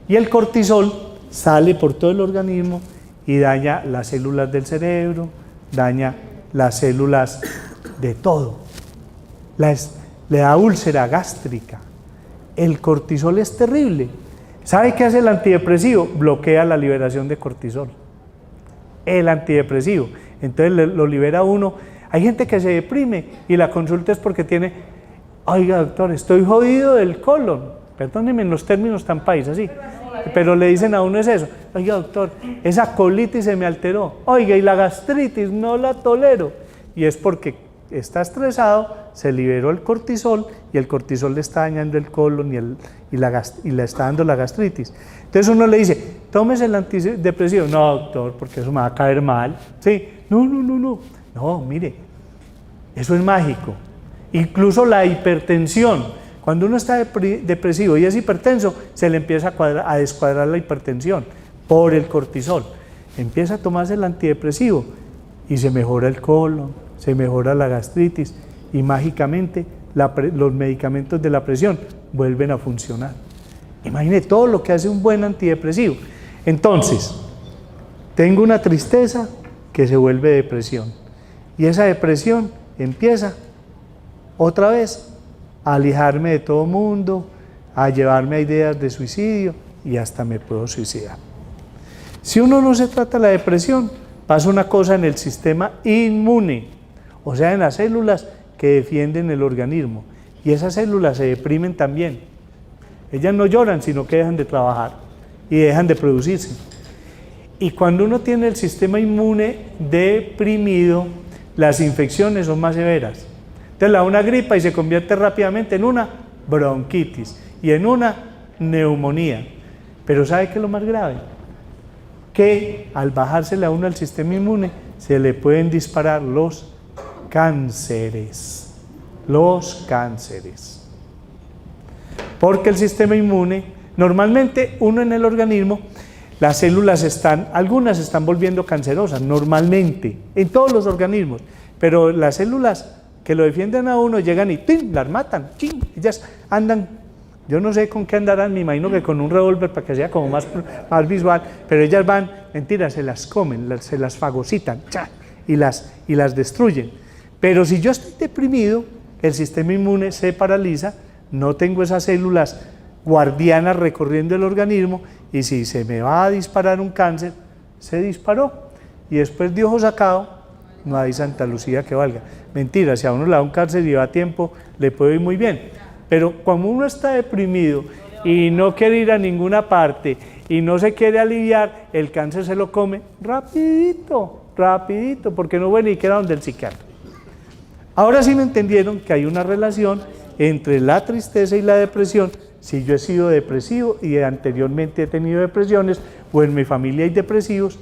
y el cortisol sale por todo el organismo y daña las células del cerebro, daña las células de todo, le da úlcera gástrica. El cortisol es terrible. ¿Sabe qué hace el antidepresivo? Bloquea la liberación de cortisol. El antidepresivo. Entonces lo libera uno. Hay gente que se deprime y la consulta es porque tiene, oiga doctor, estoy jodido del colon. Perdónenme en los términos tan paisas, así. Pero le dicen a uno es eso. Oiga doctor, esa colitis se me alteró. Oiga, y la gastritis no la tolero. Y es porque está estresado, se liberó el cortisol y el cortisol le está dañando el colon y le está dando la gastritis. Entonces uno le dice, tómese el antidepresivo. No, doctor, porque eso me va a caer mal. Sí, no, mire, eso es mágico. Incluso la hipertensión, cuando uno está depresivo y es hipertenso, se le empieza a descuadrar la hipertensión por el cortisol. Empieza a tomarse el antidepresivo y se mejora el colon, se mejora la gastritis y mágicamente los medicamentos de la presión vuelven a funcionar. Imagine todo lo que hace un buen antidepresivo. Entonces, tengo una tristeza que se vuelve depresión, y esa depresión empieza otra vez a alejarme de todo mundo, a llevarme a ideas de suicidio, y hasta me puedo suicidar. Si uno no se trata la depresión, pasa una cosa en el sistema inmune, o sea, en las células que defienden el organismo, y esas células se deprimen también. Ellas no lloran, sino que dejan de trabajar y dejan de producirse. Y cuando uno tiene el sistema inmune deprimido, las infecciones son más severas. Entonces le da una gripa y se convierte rápidamente en una bronquitis y en una neumonía. Pero ¿sabe qué es lo más grave? Que al bajársele a uno el sistema inmune, se le pueden disparar los cánceres. Los cánceres. Porque el sistema inmune, normalmente uno en el organismo, las células algunas están volviendo cancerosas, normalmente, en todos los organismos, pero las células que lo defienden a uno llegan y ¡tim!, las matan, ¡ching! Ellas andan, yo no sé con qué andarán, me imagino que con un revólver para que sea como más visual, pero ellas van, mentira, se las comen, se las fagocitan, ¡cha!, y las destruyen. Pero si yo estoy deprimido, el sistema inmune se paraliza, no tengo esas células guardianas recorriendo el organismo, y si se me va a disparar un cáncer, se disparó, y después de ojo sacado, no hay Santa Lucía que valga. Mentira, si a uno le da un cáncer y va a tiempo, le puede ir muy bien, pero cuando uno está deprimido y no quiere ir a ninguna parte y no se quiere aliviar, el cáncer se lo come rapidito, porque no vuelve ni siquiera donde el psiquiatra. Ahora sí me entendieron que hay una relación entre la tristeza y la depresión. Si yo he sido depresivo y anteriormente he tenido depresiones, o en mi familia hay depresivos,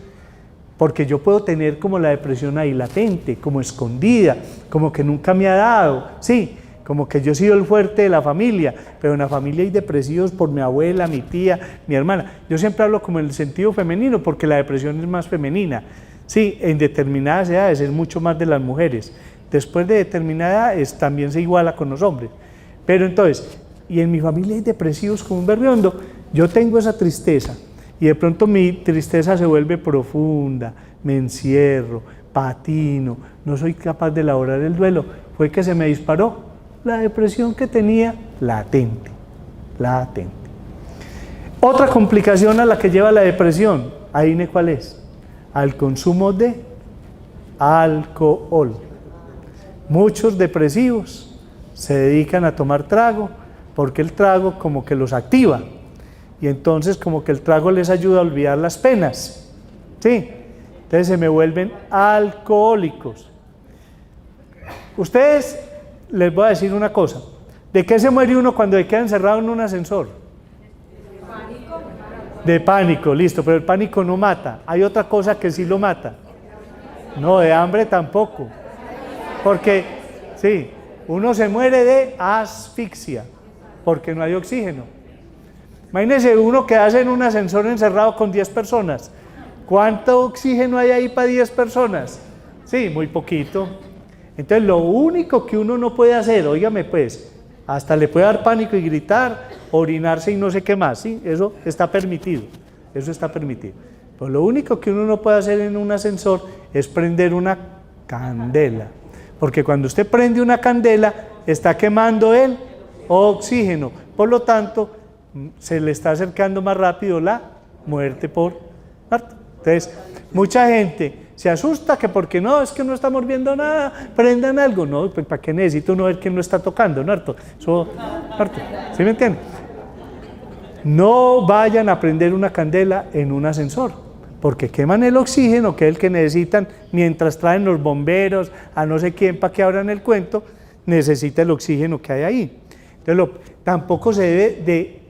porque yo puedo tener como la depresión ahí latente, como escondida, como que nunca me ha dado, sí, como que yo he sido el fuerte de la familia, pero en la familia hay depresivos por mi abuela, mi tía, mi hermana. Yo siempre hablo como en el sentido femenino, porque la depresión es más femenina, sí, en determinadas edades es mucho más de las mujeres, después de determinada edad también se iguala con los hombres, pero entonces, y en mi familia hay depresivos como un berriondo, yo tengo esa tristeza, y de pronto mi tristeza se vuelve profunda, me encierro, patino, no soy capaz de elaborar el duelo, fue que se me disparó la depresión que tenía latente. Otra complicación a la que lleva la depresión, adivine cuál es, al consumo de alcohol. Muchos depresivos se dedican a tomar trago porque el trago como que los activa y entonces como que el trago les ayuda a olvidar las penas, ¿sí? Entonces se me vuelven alcohólicos. Ustedes, les voy a decir una cosa, ¿de qué se muere uno cuando se queda encerrado en un ascensor? De pánico, listo, pero el pánico no mata, hay otra cosa que sí lo mata. No, de hambre tampoco, porque, sí, uno se muere de asfixia, porque no hay oxígeno. Imagínense uno que hace en un ascensor encerrado con 10 personas, ¿cuánto oxígeno hay ahí para 10 personas? Sí, muy poquito. Entonces lo único que uno no puede hacer, óigame pues, hasta le puede dar pánico y gritar, orinarse y no sé qué más, ¿sí? Eso está permitido, Pero lo único que uno no puede hacer en un ascensor es prender una candela, porque cuando usted prende una candela está quemando el oxígeno, por lo tanto se le está acercando más rápido la muerte por parto. Entonces, mucha gente se asusta que porque no, es que no estamos viendo nada, prendan algo. No, pues ¿para qué necesito uno ver quién lo está tocando? ¿No? Eso, ¿sí me entienden? No vayan a prender una candela en un ascensor, porque queman el oxígeno, que es el que necesitan mientras traen los bomberos, a no sé quién para que abran el cuento, necesita el oxígeno que hay ahí. Entonces, tampoco se debe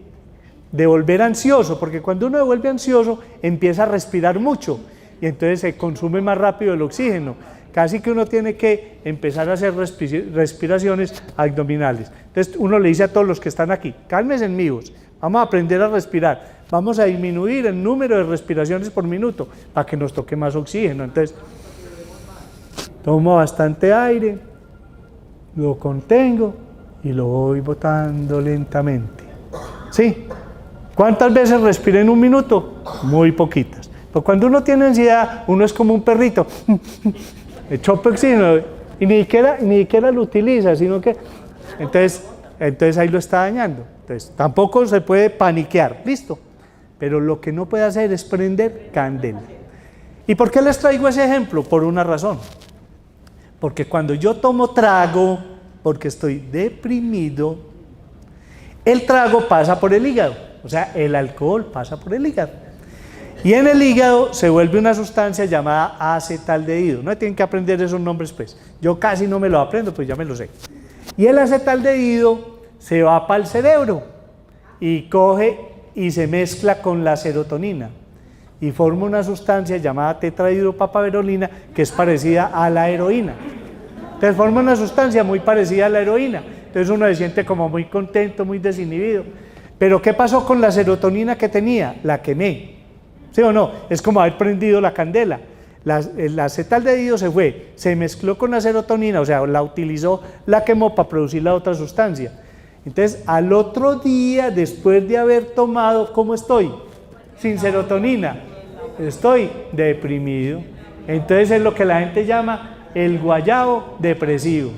de volver ansioso, porque cuando uno se vuelve ansioso empieza a respirar mucho y entonces se consume más rápido el oxígeno, casi que uno tiene que empezar a hacer respiraciones abdominales. Entonces uno le dice a todos los que están aquí, cálmense amigos, vamos a aprender a respirar, vamos a disminuir el número de respiraciones por minuto para que nos toque más oxígeno. Entonces tomo bastante aire, lo contengo y lo voy botando lentamente, ¿sí? ¿Cuántas veces respiré en un minuto? Muy poquitas. Pero cuando uno tiene ansiedad, uno es como un perrito, le chopa oxígeno y ni siquiera lo utiliza, sino que entonces ahí lo está dañando. Entonces tampoco se puede paniquear, listo. Pero lo que no puede hacer es prender candela. ¿Y por qué les traigo ese ejemplo? Por una razón. Porque cuando yo tomo trago, porque estoy deprimido, el trago pasa por el hígado. O sea, el alcohol pasa por el hígado. Y en el hígado se vuelve una sustancia llamada acetaldehído. No tienen que aprender esos nombres, pues. Yo casi no me lo aprendo, pues ya me lo sé. Y el acetaldehído se va para el cerebro y coge y se mezcla con la serotonina y forma una sustancia llamada tetrahidropapaverolina que es parecida a la heroína. Entonces forma una sustancia muy parecida a la heroína. Entonces uno se siente como muy contento, muy desinhibido. Pero ¿qué pasó con la serotonina que tenía? La quemé, ¿sí o no? Es como haber prendido la candela. El acetaldehído se mezcló con la serotonina, o sea, la utilizó, la quemó para producir la otra sustancia. Entonces, al otro día, después de haber tomado, ¿cómo estoy? Sin serotonina, estoy deprimido. Entonces es lo que la gente llama el guayabo depresivo.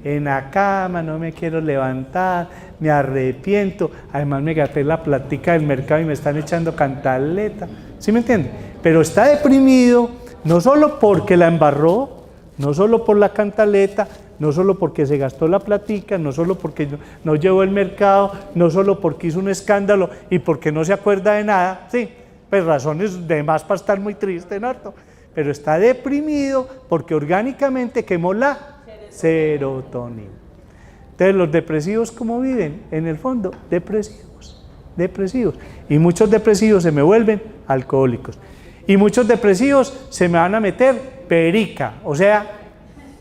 En la cama, no me quiero levantar, me arrepiento, además me gasté la plática del mercado y me están echando cantaleta, ¿sí me entienden? Pero está deprimido, no solo porque la embarró, no solo por la cantaleta, no solo porque se gastó la plática, no solo porque no llevó el mercado, no solo porque hizo un escándalo y porque no se acuerda de nada, sí, pues razones de más para estar muy triste, ¿no? Pero está deprimido porque orgánicamente quemó la serotonina. Entonces los depresivos, ¿cómo viven? En el fondo, depresivos. Y muchos depresivos se me vuelven alcohólicos. Y muchos depresivos se me van a meter perica, o sea,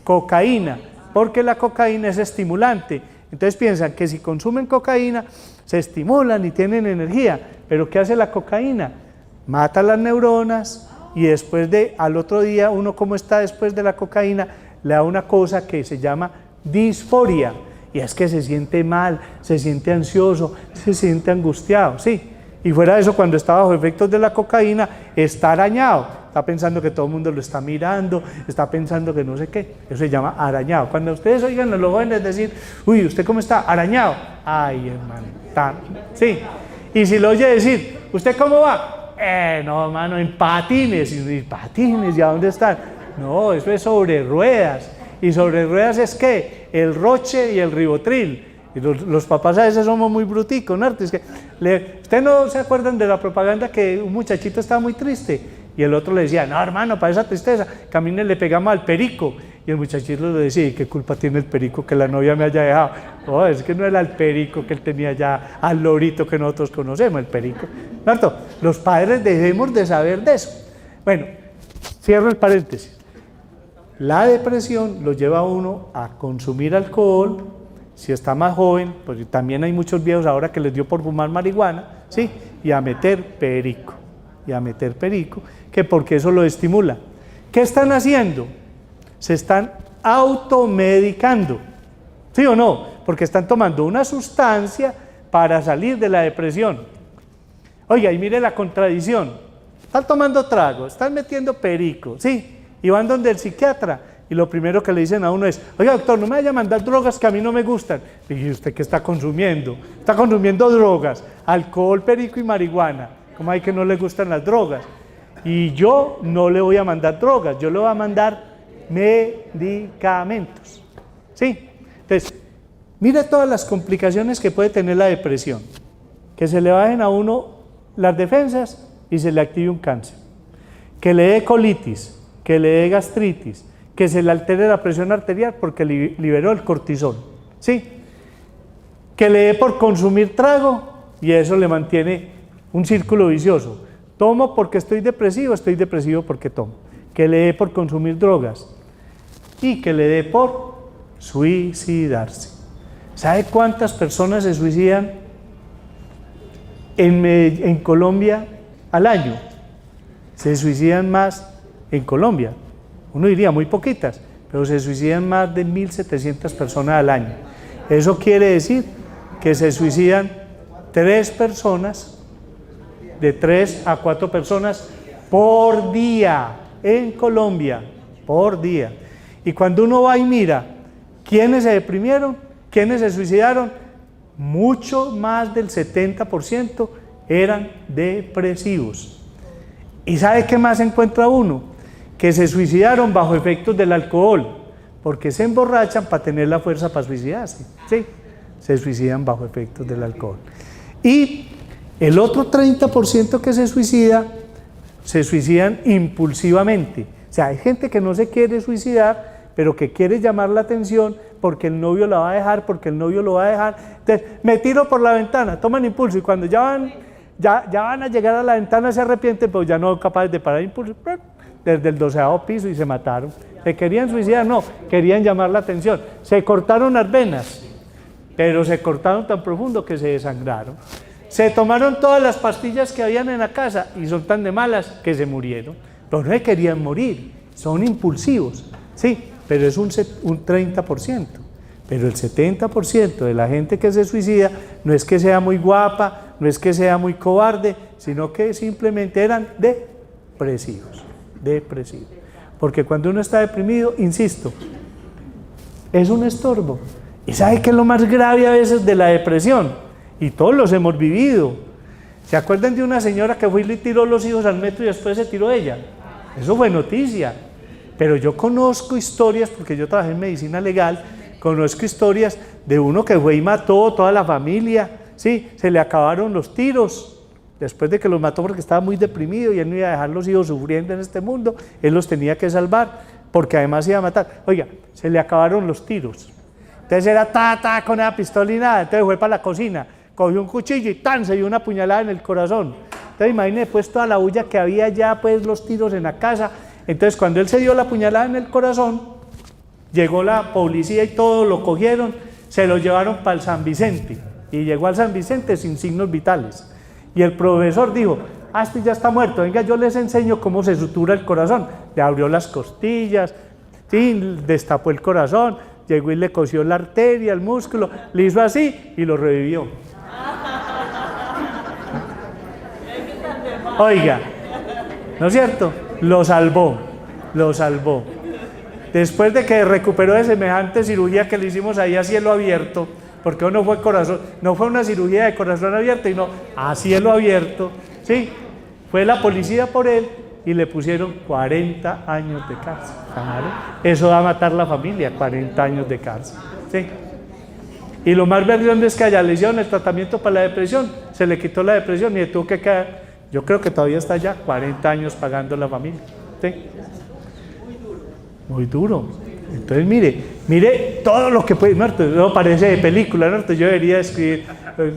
cocaína, porque la cocaína es estimulante. Entonces piensan que si consumen cocaína se estimulan y tienen energía, pero ¿qué hace la cocaína? Mata las neuronas y después al otro día, uno como está después de la cocaína, le da una cosa que se llama disforia, y es que se siente mal, se siente ansioso, se siente angustiado, sí. Y fuera de eso, cuando está bajo efectos de la cocaína, está arañado, está pensando que todo el mundo lo está mirando, está pensando que no sé qué, eso se llama arañado. Cuando ustedes oigan a los jóvenes decir, uy, ¿usted cómo está? Arañado. Ay, hermano, sí. Y si lo oye decir, ¿usted cómo va? No, hermano, en patines. Y patines, ¿y a dónde están? No, eso es sobre ruedas. Y sobre ruedas es ¿qué? El Roche y el Ribotril. Y los papás a veces somos muy bruticos, ¿no? Es que ¿ustedes no se acuerdan de la propaganda que un muchachito estaba muy triste? Y el otro le decía, no, hermano, para esa tristeza, camine, le pegamos al perico. Y el muchachito le decía, ¿y qué culpa tiene el perico que la novia me haya dejado? No, es que no era el perico que él tenía ya al lorito que nosotros conocemos, el perico. ¿Cierto? Los padres debemos de saber de eso. Bueno, cierro el paréntesis. La depresión lo lleva a uno a consumir alcohol, si está más joven, porque también hay muchos viejos ahora que les dio por fumar marihuana, ¿sí? Y a meter perico, que porque eso lo estimula. ¿Qué están haciendo? Se están automedicando, ¿sí o no? Porque están tomando una sustancia para salir de la depresión. Oiga, y mire la contradicción, están tomando trago, están metiendo perico, ¿sí? Y van donde el psiquiatra, y lo primero que le dicen a uno es, oiga doctor, no me vaya a mandar drogas que a mí no me gustan. ¿Y usted qué está consumiendo? Está consumiendo drogas, alcohol, perico y marihuana. ¿Cómo hay que no le gustan las drogas? Y yo no le voy a mandar drogas, yo le voy a mandar medicamentos. ¿Sí? Entonces, mire todas las complicaciones que puede tener la depresión. Que se le bajen a uno las defensas y se le active un cáncer. Que le dé colitis, que le dé gastritis, que se le altere la presión arterial porque liberó el cortisol, ¿sí? Que le dé por consumir trago y eso le mantiene un círculo vicioso. Tomo porque estoy depresivo porque tomo. Que le dé por consumir drogas y que le dé por suicidarse. ¿Sabe cuántas personas se suicidan en Colombia al año? Se suicidan más en Colombia. Uno diría muy poquitas, pero se suicidan más de 1.700 personas al año. Eso quiere decir que se suicidan 3 personas, de 3 a 4 personas por día en Colombia, por día. Y cuando uno va y mira quiénes se deprimieron, quiénes se suicidaron, mucho más del 70% eran depresivos. ¿Y sabe qué más encuentra uno? Que se suicidaron bajo efectos del alcohol, porque se emborrachan para tener la fuerza para suicidarse, ¿sí? Se suicidan bajo efectos del alcohol. Y el otro 30% que se suicidan impulsivamente. O sea, hay gente que no se quiere suicidar, pero que quiere llamar la atención porque el novio la va a dejar, porque el novio lo va a dejar. Entonces, me tiro por la ventana, toman impulso y cuando ya van a llegar a la ventana se arrepienten, pero ya no son capaces de parar impulso. Desde el 12º piso y se mataron. ¿Se querían suicidar? No, querían llamar la atención. Se cortaron las venas, pero se cortaron tan profundo que se desangraron. Se tomaron todas las pastillas que habían en la casa y son tan de malas que se murieron. Pero no se querían morir, son impulsivos, sí, pero es un 30%. Pero el 70% de la gente que se suicida no es que sea muy guapa, no es que sea muy cobarde, sino que simplemente eran depresivos. Porque cuando uno está deprimido, insisto, es un estorbo. ¿Y sabe qué es lo más grave a veces de la depresión? Y todos los hemos vivido. ¿Se acuerdan de una señora que fue y le tiró los hijos al metro y después se tiró ella? Eso fue noticia. Pero yo conozco historias, porque yo trabajé en medicina legal, conozco historias de uno que fue y mató toda la familia, ¿sí? Se le acabaron los tiros. Después de que los mató porque estaba muy deprimido y él no iba a dejar los hijos sufriendo en este mundo, él los tenía que salvar, porque además iba a matar. Oiga, se le acabaron los tiros. Entonces era con una pistola y nada, entonces fue para la cocina, cogió un cuchillo y ¡tan! Se dio una puñalada en el corazón. Entonces imagínense pues toda la bulla que había ya, pues los tiros en la casa. Entonces cuando él se dio la puñalada en el corazón, llegó la policía y todo, lo cogieron, se lo llevaron para el San Vicente. Y llegó al San Vicente sin signos vitales. Y el profesor dijo, este ya está muerto, venga, yo les enseño cómo se sutura el corazón. Le abrió las costillas, sí, destapó el corazón, llegó y le cosió la arteria, el músculo, le hizo así y lo revivió. Oiga, ¿no es cierto? Lo salvó. Después de que recuperó de semejante cirugía que le hicimos ahí a cielo abierto, porque no fue corazón, no fue una cirugía de corazón abierto, sino a cielo abierto, ¿sí? Fue la policía por él y le pusieron 40 años de cárcel. Claro, eso va a matar la familia, 40 años de cárcel, ¿sí? Y lo más vergonzoso es que allá le hicieron el tratamiento para la depresión, se le quitó la depresión y le tuvo que quedar, yo creo que todavía está allá, 40 años pagando la familia, ¿sí? Muy duro. Entonces mire todo lo que puede, no parece de película, ¿no? Yo debería escribir,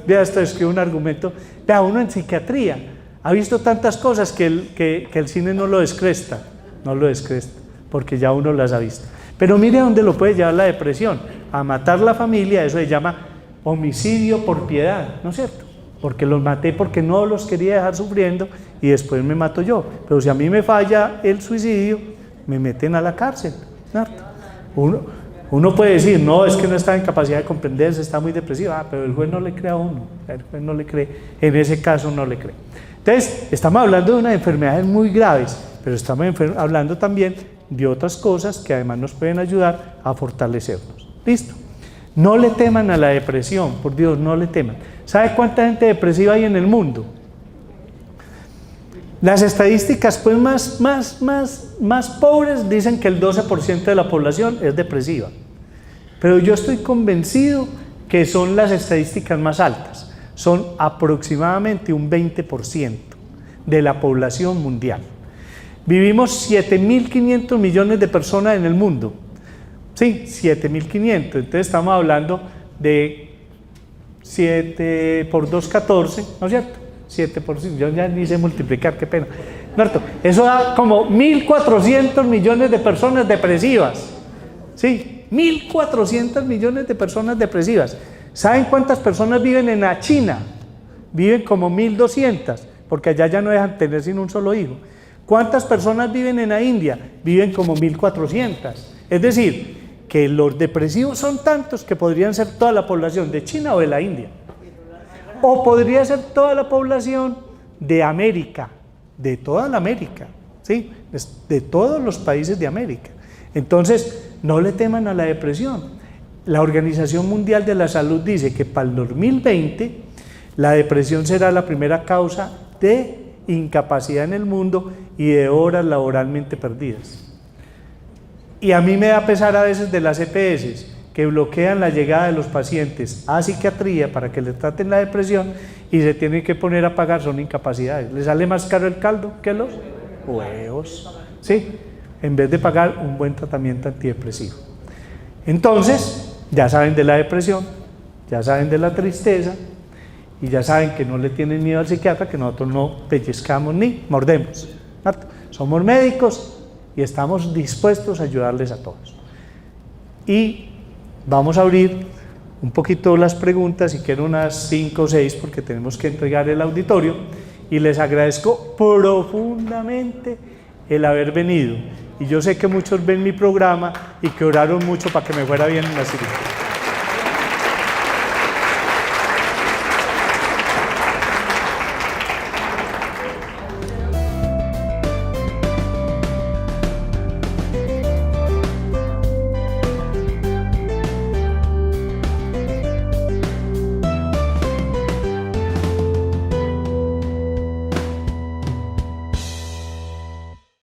escribir un argumento. Vea, uno en psiquiatría ha visto tantas cosas que el cine no lo descresta, porque ya uno las ha visto. Pero mire dónde lo puede llevar la depresión, a matar la familia, eso se llama homicidio por piedad, ¿no es cierto? Porque los maté porque no los quería dejar sufriendo y después me mato yo. Pero si a mí me falla el suicidio, me meten a la cárcel, ¿cierto? Uno puede decir, no, es que no está en capacidad de comprenderse, está muy depresivo, pero el juez no le cree a uno, el juez no le cree, en ese caso no le cree. Entonces, estamos hablando de unas enfermedades muy graves, pero estamos hablando también de otras cosas que además nos pueden ayudar a fortalecernos. ¿Listo? No le teman a la depresión, por Dios, no le teman. ¿Sabe cuánta gente depresiva hay en el mundo? Las estadísticas pues más pobres dicen que el 12% de la población es depresiva, pero yo estoy convencido que son las estadísticas más altas, son aproximadamente un 20% de la población mundial. Vivimos 7.500 millones de personas en el mundo, sí, 7.500, entonces estamos hablando de 7 por 2, 14, ¿no es cierto? 7%, yo ya ni sé multiplicar, qué pena. Eso da como 1.400 millones de personas depresivas. Sí, 1.400 millones de personas depresivas. ¿Saben cuántas personas viven en la China? Viven como 1.200, porque allá ya no dejan tener sino un solo hijo. ¿Cuántas personas viven en la India? Viven como 1.400. Es decir, que los depresivos son tantos que podrían ser toda la población de China o de la India. O podría ser toda la población de América, de toda la América, ¿sí? De todos los países de América. Entonces, no le teman a la depresión. La Organización Mundial de la Salud dice que para el 2020 la depresión será la primera causa de incapacidad en el mundo y de horas laboralmente perdidas. Y a mí me da pesar a veces de las EPS que bloquean la llegada de los pacientes a psiquiatría para que les traten la depresión y se tienen que poner a pagar, son incapacidades. Les sale más caro el caldo que los huevos, ¿sí? En vez de pagar un buen tratamiento antidepresivo. Entonces, ya saben de la depresión, ya saben de la tristeza y ya saben que no le tienen miedo al psiquiatra, que nosotros no pellizcamos ni mordemos, ¿cierto? Somos médicos y estamos dispuestos a ayudarles a todos. Y vamos a abrir un poquito las preguntas, si quieren unas 5 o 6, porque tenemos que entregar el auditorio, y les agradezco profundamente el haber venido. Y yo sé que muchos ven mi programa y que oraron mucho para que me fuera bien en la cirugía.